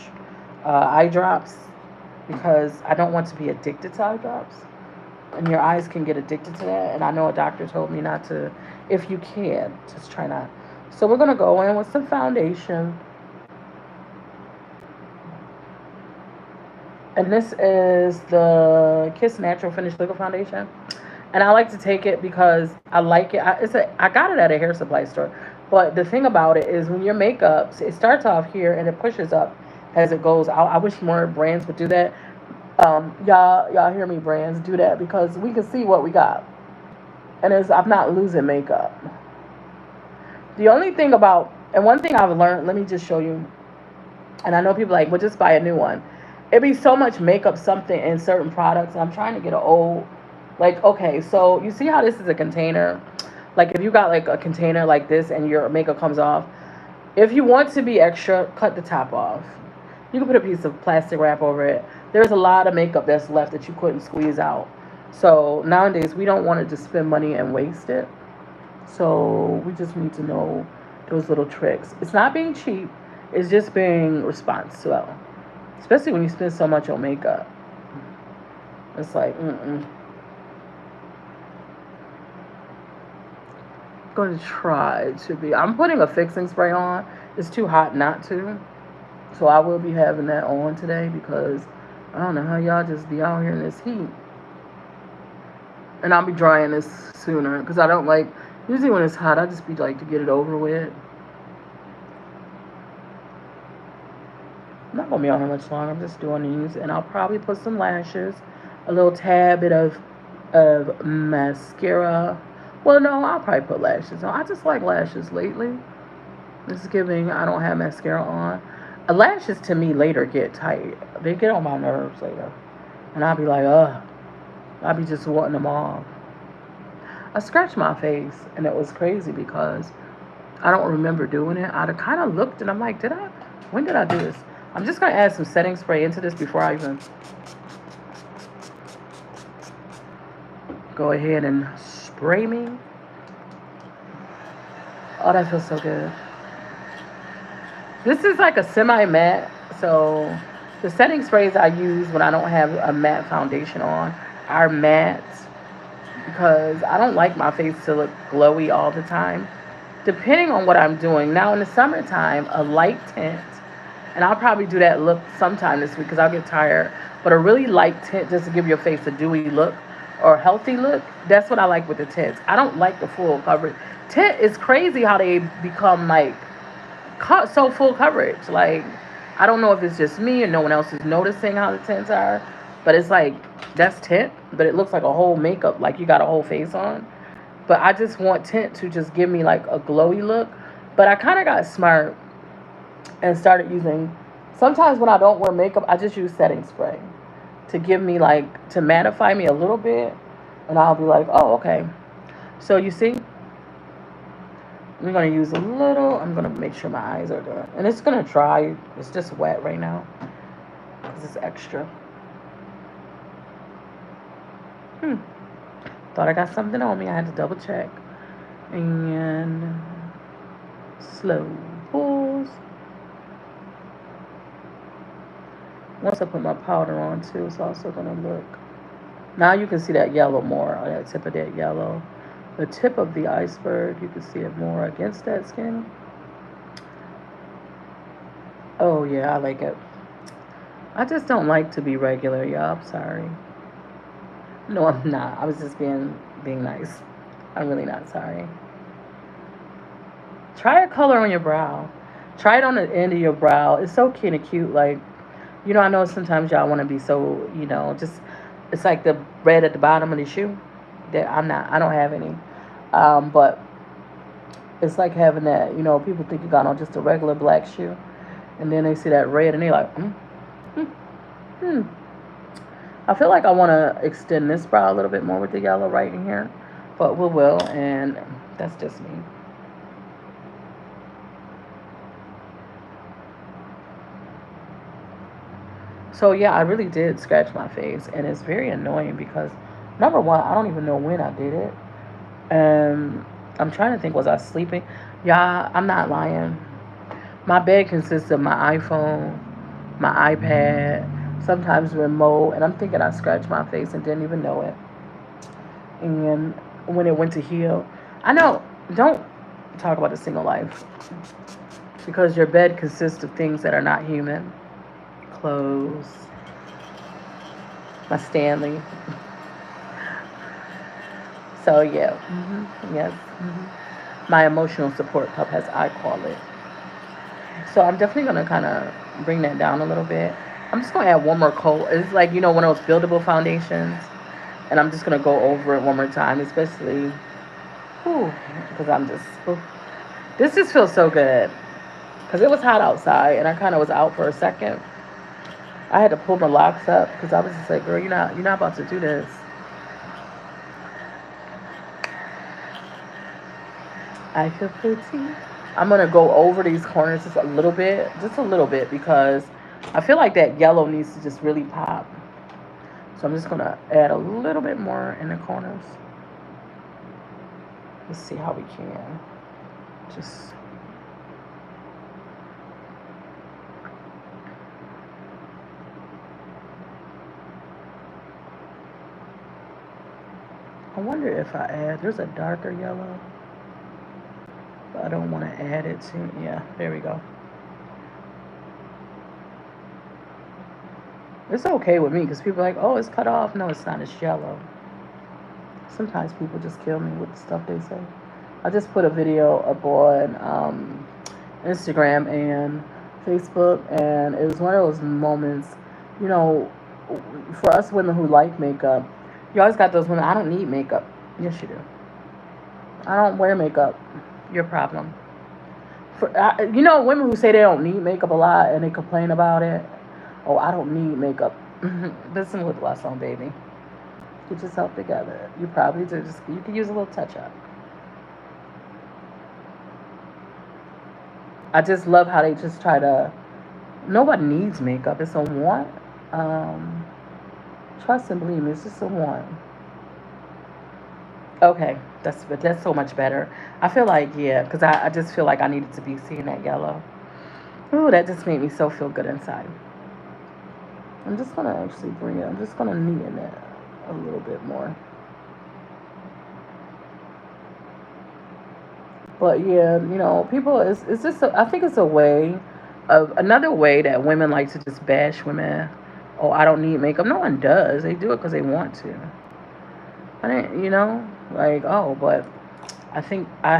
eye drops because I don't want to be addicted to eye drops. And your eyes can get addicted to that. And I know a doctor told me not to if you can. Just try not. So we're gonna go in with some foundation, and this is the Kiss Natural Finish Liquid Foundation. And I like to take it because I like it. I got it at a hair supply store, but the thing about it is when your makeup, it starts off here and it pushes up as it goes out. I wish more brands would do that. Y'all hear me, brands, do that because we can see what we got, and it's I'm not losing makeup. The only thing about, and one thing I've learned, let me just show you. And I know people like, well, just buy a new one. It'd be so much makeup something in certain products, and I'm trying to get an old, like, okay, so you see how this is a container? Like, if you got like a container like this and your makeup comes off, if you want to be extra, cut the top off. You can put a piece of plastic wrap over it. There's a lot of makeup that's left that you couldn't squeeze out. So nowadays, we don't want to just spend money and waste it. So we just need to know those little tricks. It's not being cheap. It's just being responsible. Especially when you spend so much on makeup. It's like, mm-mm. I'm going to try to be. I'm putting a fixing spray on. It's too hot not to. So I will be having that on today because I don't know how y'all just be out here in this heat. And I'll be drying this sooner because I don't like, usually when it's hot, I just be like to get it over with. I'm not going to be on here much longer. I'm just doing these. And I'll probably put some lashes, a little tad bit of mascara. Well, no, I'll probably put lashes on. I just like lashes lately. It's giving I don't have mascara on. Lashes to me later get tight. They get on my nerves later. And I'll be like, ugh. I'll be just wanting them off. I scratched my face and it was crazy because I don't remember doing it. I kind of looked and I'm like, when did I do this? I'm just going to add some setting spray into this before I even go ahead and spray me. Oh, that feels so good. This is like a semi-matte, so the setting sprays I use when I don't have a matte foundation on are matte because I don't like my face to look glowy all the time. Depending on what I'm doing. Now in the summertime, a light tint, and I'll probably do that look sometime this week because I'll get tired, but a really light tint just to give your face a dewy look or a healthy look, that's what I like with the tints. I don't like the full coverage. Tint is crazy how they become like so full coverage. Like, I don't know if it's just me or no one else is noticing how the tints are, but it's like, that's tint, but it looks like a whole makeup, like you got a whole face on. But I just want tint to just give me like a glowy look. But I kind of got smart and started using, sometimes when I don't wear makeup, I just use setting spray to give me like, to mattify me a little bit. And I'll be like, oh, okay. So you see, I'm going to use a little. I'm going to make sure my eyes are done. And it's going to dry. It's just wet right now because it's extra. Thought I got something on me. I had to double check. And slow pulls. Once I put my powder on too, it's also going to look. Now you can see that yellow more, or that tip of that yellow. The tip of the iceberg, you can see it more against that skin. Oh yeah, I like it. I just don't like to be regular, y'all. I'm sorry. No, I'm not. I was just being nice. I'm really not sorry. Try a color on your brow. Try it on the end of your brow. It's so kind of cute. Like, I know sometimes y'all want to be so, just, it's like the red at the bottom of the shoe. That I'm not. I don't have any. But it's like having that, people think you got on just a regular black shoe. And then they see that red and they're like, hmm, hmm. I feel like I want to extend this brow a little bit more with the yellow right in here. But we will. And that's just me. So yeah, I really did scratch my face. And it's very annoying because, number one, I don't even know when I did it. And I'm trying to think, was I sleeping? Yeah, I'm not lying. My bed consists of my iPhone, my iPad, sometimes remote, and I'm thinking I scratched my face and didn't even know it. And when it went to heal, I know don't talk about a single life because your bed consists of things that are not human. Clothes, my Stanley. So yeah, yes, my emotional support cup, as I call it. So I'm definitely gonna kind of bring that down a little bit. I'm just gonna add one more coat. It's like one of those buildable foundations, and I'm just gonna go over it one more time, especially, because I'm just. Whew. This just feels so good because it was hot outside, and I kind of was out for a second. I had to pull my locks up because I was just like, girl, you're not about to do this. I feel pretty. I'm gonna go over these corners just a little bit, because I feel like that yellow needs to just really pop. So I'm just gonna add a little bit more in the corners. Let's see how we can. Just I wonder if I add. There's a darker yellow, but I don't want to add it to. Yeah, there we go. It's okay with me because people are like, oh, it's cut off. No, it's not. It's yellow. Sometimes people just kill me with the stuff they say. I just put a video up on Instagram and Facebook, and it was one of those moments, you know, for us women who like makeup, you always got those women, I don't need makeup. Yes, you do. I don't wear makeup. Your problem. Women who say they don't need makeup a lot and they complain about it. Oh, I don't need makeup. Listen with less on, baby. Get yourself together. You probably do. You can use a little touch up. I just love how they just try to. Nobody needs makeup. It's a want. Um, Trust and believe me, it's just a want. Okay, that's so much better. I feel like, yeah, because I just feel like I needed to be seeing that yellow. Ooh, that just made me so feel good inside. I'm just gonna actually bring it. I'm just gonna neaten it a little bit more. But yeah, people, it's just I think it's a way of another way that women like to just bash women. Oh, I don't need makeup. No one does. They do it because they want to. I didn't, like, oh, but I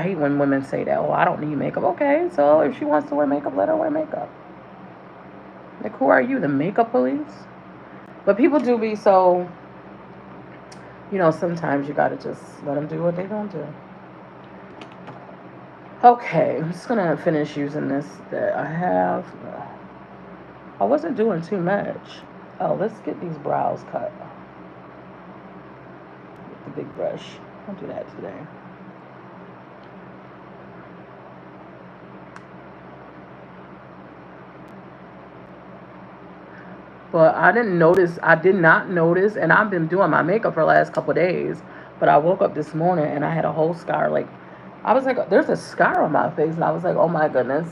hate when women say that. Oh, I don't need makeup. Okay, so if she wants to wear makeup, let her wear makeup. Like, who are you, the makeup police? But people do be so. Sometimes you gotta just let them do what they gonna do. Okay, I'm just gonna finish using this that I have. I wasn't doing too much. Oh, let's get these brows cut with the big brush. I'll do that today. But I did not notice, and I've been doing my makeup for the last couple of days. But I woke up this morning and I had a whole scar. Like, I was like, there's a scar on my face, and I was like, oh my goodness,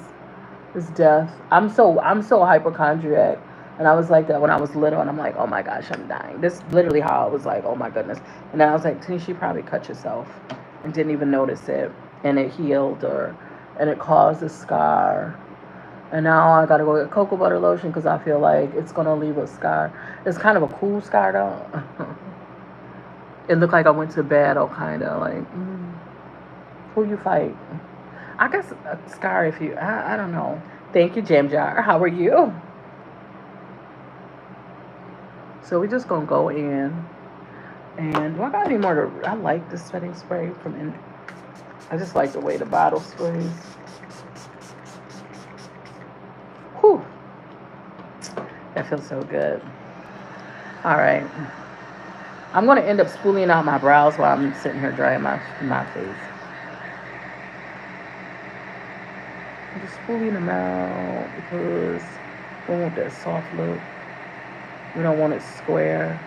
it's death. I'm so hypochondriac, and I was like that when I was little, and I'm like, oh my gosh, I'm dying. This is literally how I was like, oh my goodness. And then I was like, Tanisha, you probably cut yourself and didn't even notice it, and it healed, and it caused a scar. And now I gotta go get cocoa butter lotion because I feel like it's gonna leave a scar. It's kind of a cool scar though. It looked like I went to battle, kind of like, who you fight? I guess a scar if you. I don't know. Thank you, Jam Jar. How are you? So we just gonna go in, and do I got any more? I like this setting spray from. I just like the way the bottle sprays. Whew, that feels so good. All right. I'm gonna end up spooling out my brows while I'm sitting here drying my face. I'm just spooling them out because we want that soft look. We don't want it square.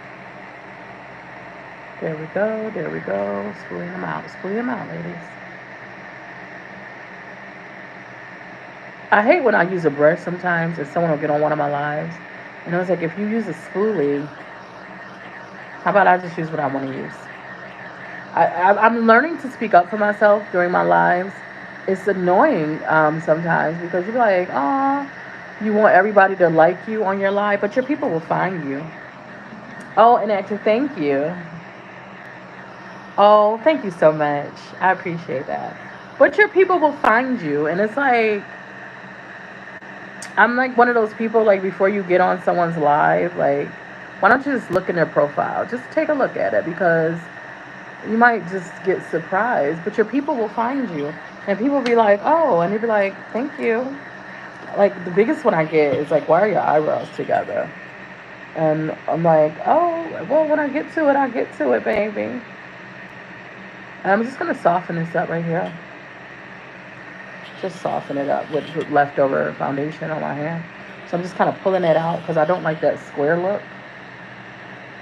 There we go. There we go. Spooling them out. Spooling them out, ladies. I hate when I use a brush sometimes and someone will get on one of my lives. And I was like, if you use a spoolie, how about I just use what I want to use? I'm learning to speak up for myself during my lives. It's annoying sometimes because you're like, oh, you want everybody to like you on your live, but your people will find you. Oh, and actually, thank you. Oh, thank you so much. I appreciate that. But your people will find you, and it's like I'm like one of those people. Like before you get on someone's live, like why don't you just look in their profile? Just take a look at it because you might just get surprised, but your people will find you. And people will be like, oh, and they'll be like, thank you. Like, the biggest one I get is like, why are your eyebrows together? And I'm like, oh, well, when I get to it, I'll get to it, baby. And I'm just going to soften this up right here. Just soften it up with leftover foundation on my hand. So I'm just kind of pulling it out because I don't like that square look.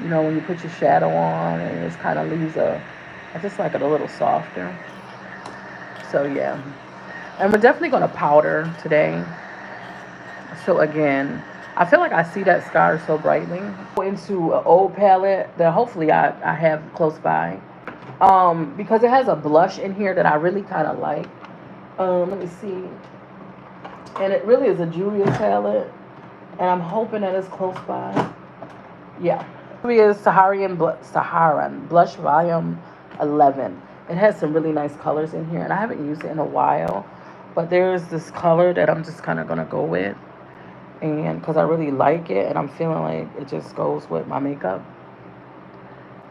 You know, when you put your shadow on and it just kind of leaves I just like it a little softer. So yeah. And we're definitely going to powder today. So again, I feel like I see that scar so brightly. Go into an old palette that hopefully I have close by. Because it has a blush in here that I really kind of like. Let me see. And it really is a Julia's palette. And I'm hoping that it's close by. Yeah. Julia's Saharan Blush Volume 11. It has some really nice colors in here. And I haven't used it in a while. But there's this color that I'm just kind of going to go with. And because I really like it. And I'm feeling like it just goes with my makeup.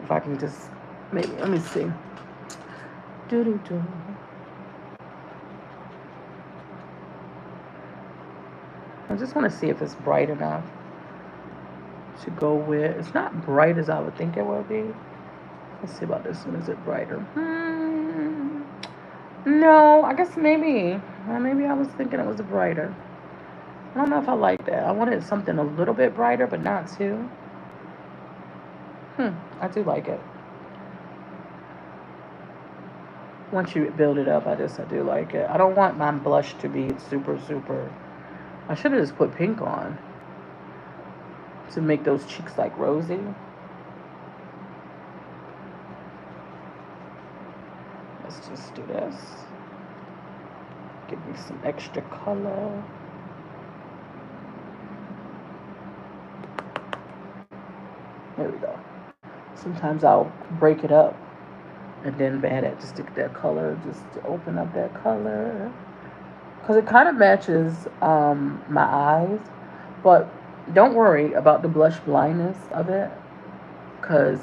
If I can just, maybe, let me see. Doo-doo-doo. I just want to see if it's bright enough to go with. It's not bright as I would think it would be. Let's see about this one. Is it brighter? No, I guess maybe. Maybe I was thinking it was brighter. I don't know if I like that. I wanted something a little bit brighter, but not too. I do like it. Once you build it up, I do like it. I don't want my blush to be super, super. I should have just put pink on to make those cheeks like rosy. Let's just do this. Give me some extra color. There we go. Sometimes I'll break it up and then add it just to get that color, just to open up that color. Because it kind of matches my eyes. But don't worry about the blush blindness of it. Because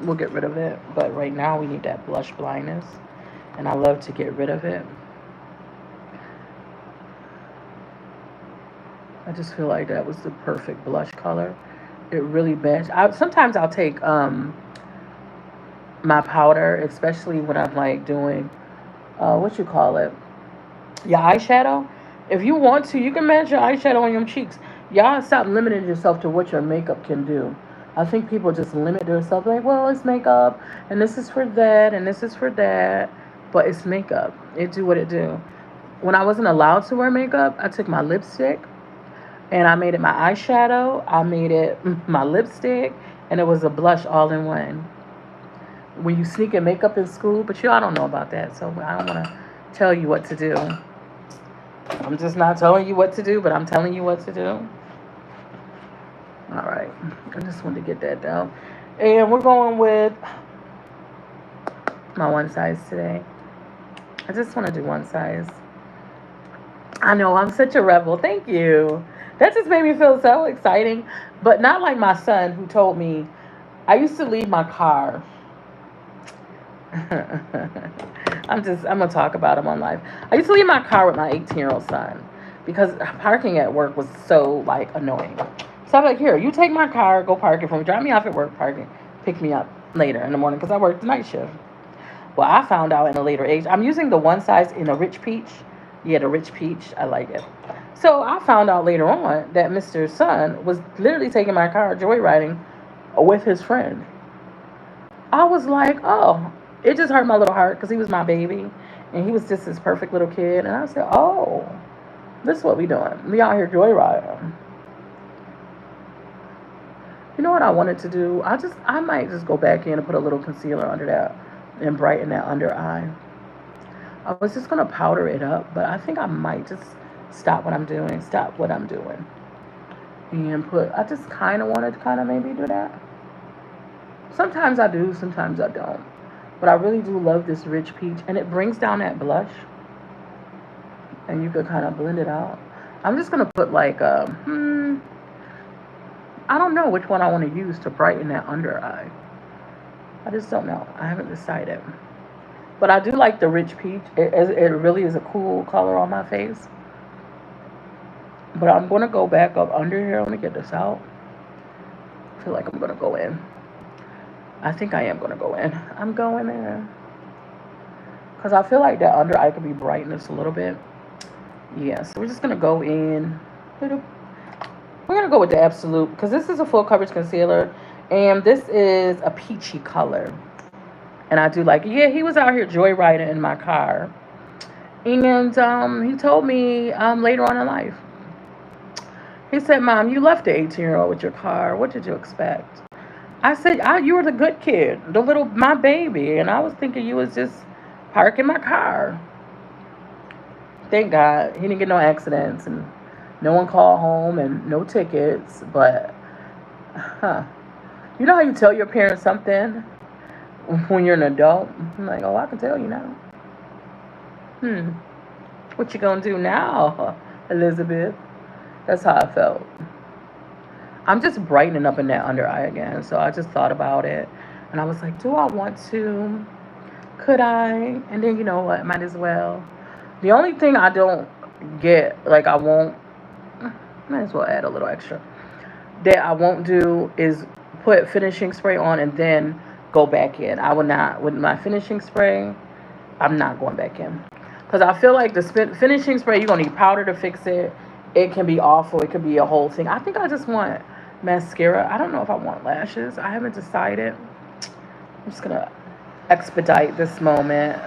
we'll get rid of it. But right now we need that blush blindness. And I love to get rid of it. I just feel like that was the perfect blush color. It really matched. Sometimes I'll take my powder, especially when I'm like doing, what you call it? Your eyeshadow. If you want to, you can match your eyeshadow on your cheeks. Y'all stop limiting yourself to what your makeup can do. I think people just limit themselves like, well, it's makeup, and this is for that, and this is for that. But it's makeup. It do what it do. When I wasn't allowed to wear makeup, I took my lipstick and I made it my eyeshadow. I made it my lipstick, and it was a blush all in one. When you sneak in makeup in school, but y'all don't know about that, so I don't want to tell you what to do. I'm just not telling you what to do, but I'm telling you what to do. All right. I just wanted to get that down. And we're going with my one size today. I just want to do one size. I know, I'm such a rebel. Thank you. That just made me feel so exciting. But not like my son who told me, I used to leave my car. I'm going to talk about him on live. I used to leave my car with my 18-year-old son because parking at work was so like annoying. So I'm like, here, you take my car, go park it for me, drop me off at work, park it, pick me up later in the morning because I work the night shift. Well, I found out in a later age, I'm using the one size in a rich peach. Yeah, the rich peach, I like it. So I found out later on that Mr. Son was literally taking my car joyriding with his friend. I was like, oh, it just hurt my little heart because he was my baby and he was just this perfect little kid. And I said, oh, this is what we doing. We out here joyriding. You know what I wanted to do? I might just go back in and put a little concealer under that. and brighten that under eye. I was just gonna powder it up, but I think I might just stop what I'm doing, and put. I just kind of wanted to kind of maybe do that. Sometimes I do, sometimes I don't. But I really do love this rich peach, and it brings down that blush, and you could kind of blend it out. I'm just gonna put like I don't know which one I want to use to brighten that under eye. I just don't know. I haven't decided. But I do like the rich peach. It really is a cool color on my face. But I'm gonna go back up under here. Let me get this out. I feel like I'm gonna go in. I think I am gonna go in. I'm going in. Because I feel like that under eye could be brightened just a little bit. Yeah, so we're just gonna go in. We're gonna go with the Absolute because this is a full coverage concealer, and this is a peachy color. And I do like it. Yeah, he was out here joyriding in my car, and he told me later on in life. He said, "Mom, you left the 18-year-old with your car. What did you expect?" I said, "You were the good kid, the little my baby, and I was thinking you was just parking my car." Thank God he didn't get no accidents and no one called home and no tickets. But, you know how you tell your parents something when you're an adult? I'm like, oh, I can tell you now. What you gonna do now, Elizabeth? That's how I felt. I'm just brightening up in that under eye again. So I just thought about it. And I was like, do I want to? Could I? And then, you know what? Might as well. The only thing I don't get, like I won't, might as well add a little extra, that I won't do is put finishing spray on and then go back in. I will not, with my finishing spray, I'm not going back in. Because I feel like the finishing spray, you're going to need powder to fix it. It can be awful. It could be a whole thing. I think I just want mascara. I don't know if I want lashes. I haven't decided. I'm just going to expedite this moment.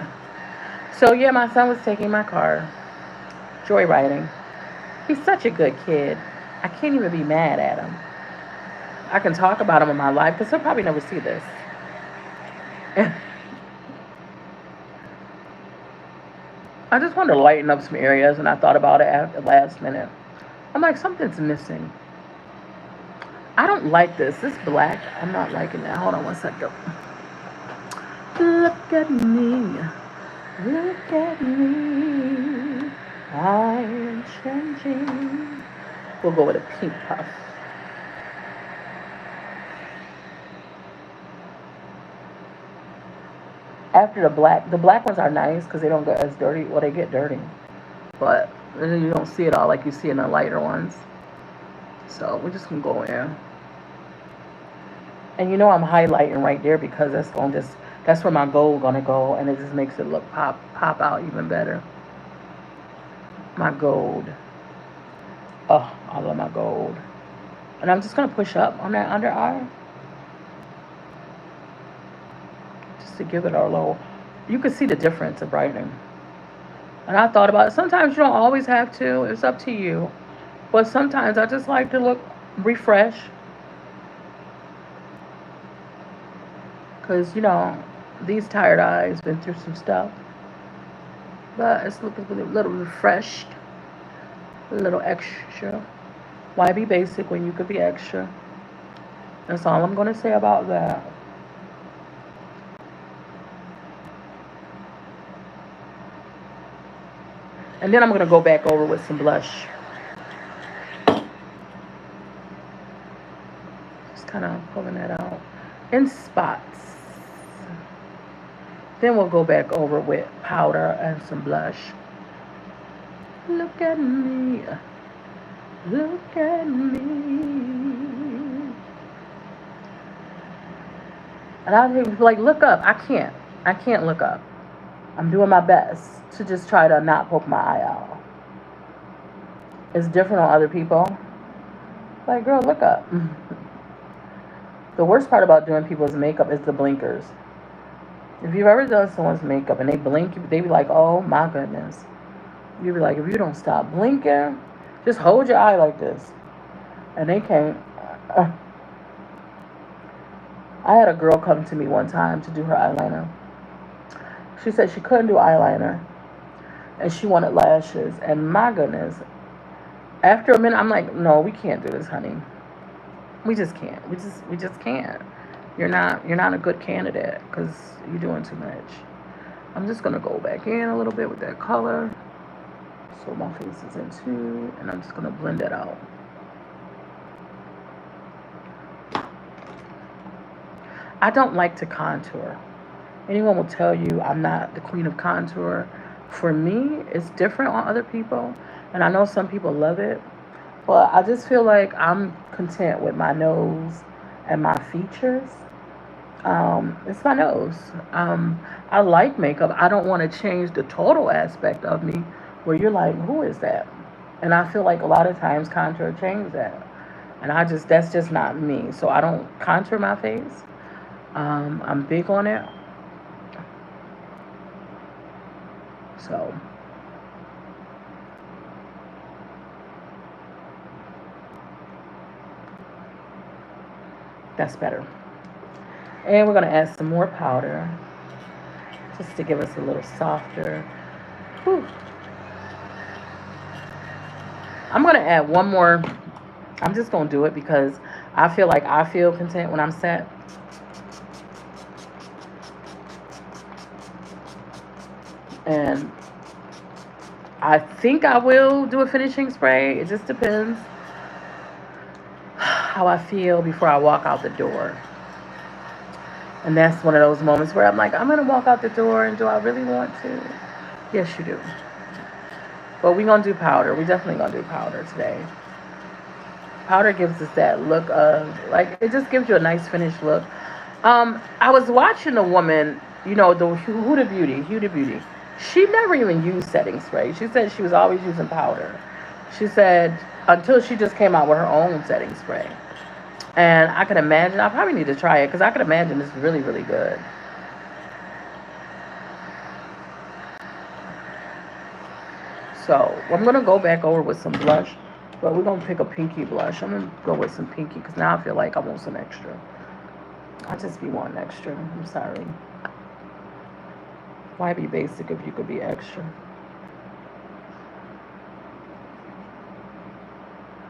So, yeah, my son was taking my car, joyriding. He's such a good kid. I can't even be mad at him. I can talk about him in my life because he'll probably never see this. I just wanted to lighten up some areas, and I thought about it at the last minute. I'm like, something's missing. I don't like this. This black, I'm not liking that. Hold on one second. Look at me. Look at me. I am changing. We'll go with a pink puff. After the black ones are nice because they don't get as dirty. Well, they get dirty, but you don't see it all like you see in the lighter ones. So we're just gonna go in. And you know I'm highlighting right there because that's where my gold gonna go, and it just makes it look pop out even better. My gold. Oh, I love my gold. And I'm just gonna push up on that under eye. Just to give it a little, you can see the difference of brightening. And I thought about it. Sometimes you don't always have to. It's up to you. But sometimes I just like to look refresh. Because, these tired eyes been through some stuff. But it's looking a little refreshed. A little extra. Why be basic when you could be extra? That's all I'm going to say about that. And then I'm going to go back over with some blush. Just kind of pulling that out in spots. Then we'll go back over with powder and some blush. Look at me. Look at me. And I was like, look up. I can't look up. I'm doing my best to just try to not poke my eye out. It's different on other people. Like, girl, look up. The worst part about doing people's makeup is the blinkers. If you've ever done someone's makeup and they blink, they be like, oh my goodness. You be like, if you don't stop blinking, just hold your eye like this. And they can't. I had a girl come to me one time to do her eyeliner. She said she couldn't do eyeliner and she wanted lashes. And my goodness, after a minute, I'm like, no, we can't do this, honey. We just can't. We just can't. You're not a good candidate because you're doing too much. I'm just gonna go back in a little bit with that color, so my face is in too, and I'm just gonna blend it out. I don't like to contour. Anyone will tell you I'm not the queen of contour. For me, it's different on other people, and I know some people love it, but I just feel like I'm content with my nose and my features. It's my nose. I like makeup. I don't want to change the total aspect of me where you're like, who is that? And I feel like a lot of times contour changes that. And that's just not me. So I don't contour my face. I'm big on it. So that's better. And we're going to add some more powder just to give us a little softer. Whew. I'm going to add one more. I'm just going to do it because I feel like I feel content when I'm set. And I think I will do a finishing spray. It just depends how I feel before I walk out the door. And that's one of those moments where I'm like, I'm going to walk out the door, and do I really want to? Yes, you do. But we're going to do powder. We definitely going to do powder today. Powder gives us that look of, like, it just gives you a nice finished look. I was watching a woman, the Huda Beauty. She never even used setting spray. She said she was always using powder. She said until she just came out with her own setting spray. And I could imagine, I probably need to try it because I could imagine it's really, really good. So I'm going to go back over with some blush, but we're going to pick a pinky blush. I'm going to go with some pinky because now I feel like I want some extra. I just be wanting extra. I'm sorry. Why be basic if you could be extra?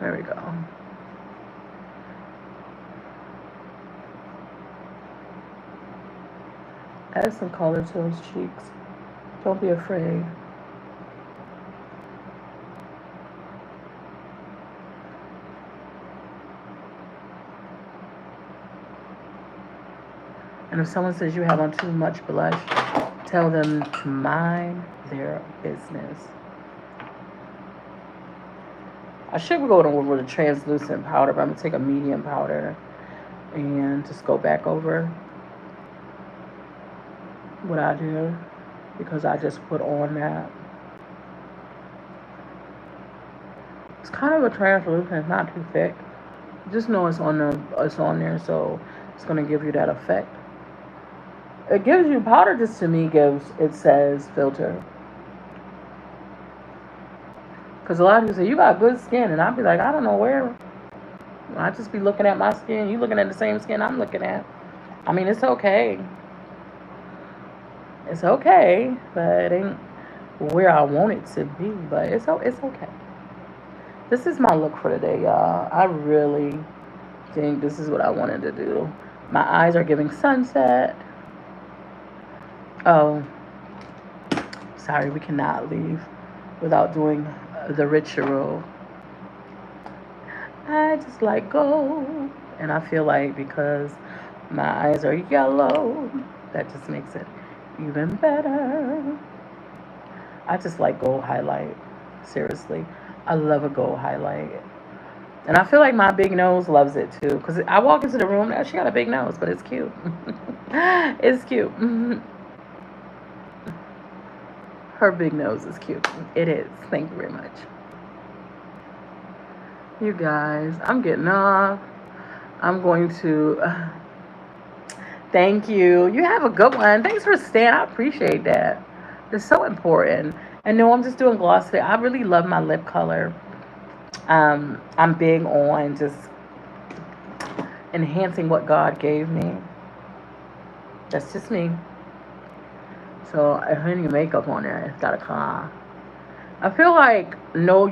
There we go. Add some color to those cheeks. Don't be afraid. And if someone says you have on too much blush, tell them to mind their business. I should go with a translucent powder, but I'm going to take a medium powder and just go back over what I did because I just put on that. It's kind of a translucent, it's not too thick. Just know it's on there, so it's going to give you that effect. It gives you powder. Just to me it says filter. Because a lot of people say you got good skin, and I'll be like, I don't know where. I just be looking at my skin. You looking at the same skin I'm looking at. I mean, it's okay. It's okay, but it ain't where I want it to be. But it's okay. This is my look for today, y'all. I really think this is what I wanted to do. My eyes are giving sunset. Oh, sorry, we cannot leave without doing the ritual. I just like gold. And I feel like because my eyes are yellow, that just makes it even better. I just like gold highlight. Seriously. I love a gold highlight. And I feel like my big nose loves it too. Because I walk into the room now, she got a big nose, but it's cute. It's cute. Her big nose is cute. It is. Thank you very much. You guys, I'm getting off. I'm going to. Thank you. You have a good one. Thanks for staying. I appreciate that. It's so important. And no, I'm just doing gloss today. I really love my lip color. I'm big on just enhancing what God gave me. That's just me. So if any makeup on there, it's gotta come off. I feel like know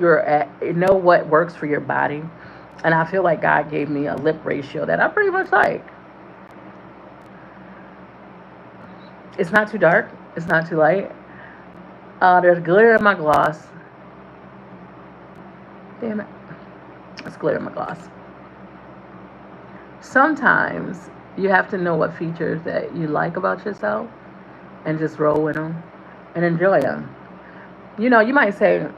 what works for your body, and I feel like God gave me a lip ratio that I pretty much like. It's not too dark. It's not too light. There's glitter in my gloss. Damn it. It's glitter in my gloss. Sometimes you have to know what features that you like about yourself and just roll with them and enjoy them. You know, you might say,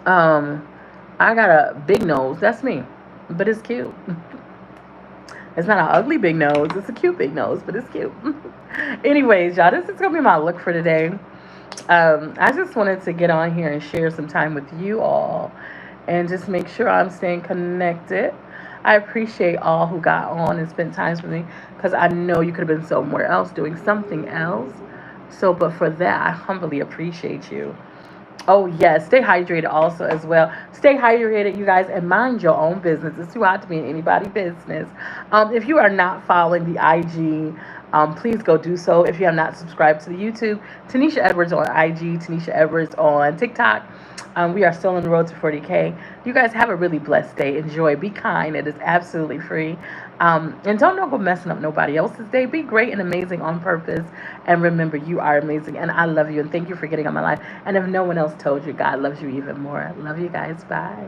um, I got a big nose. That's me. But it's cute. It's not an ugly big nose. It's a cute big nose, but it's cute. Anyways, y'all, this is going to be my look for today. I just wanted to get on here and share some time with you all and just make sure I'm staying connected. I appreciate all who got on and spent time with me because I know you could have been somewhere else doing something else. So, but for that, I humbly appreciate you. Oh yes, stay hydrated also as well. Stay hydrated, you guys, and mind your own business. It's too hot to be in anybody's business. If you are not following the IG, please go do so. If you have not subscribed to the YouTube, Tanisha Edwards on IG, Tanisha Edwards on TikTok. We are still on the road to 40K. You guys have a really blessed day. Enjoy. Be kind. It is absolutely free. And don't go messing up nobody else's day. Be great and amazing on purpose. And remember, you are amazing. And I love you. And thank you for getting on my life. And if no one else told you, God loves you even more. Love you guys. Bye.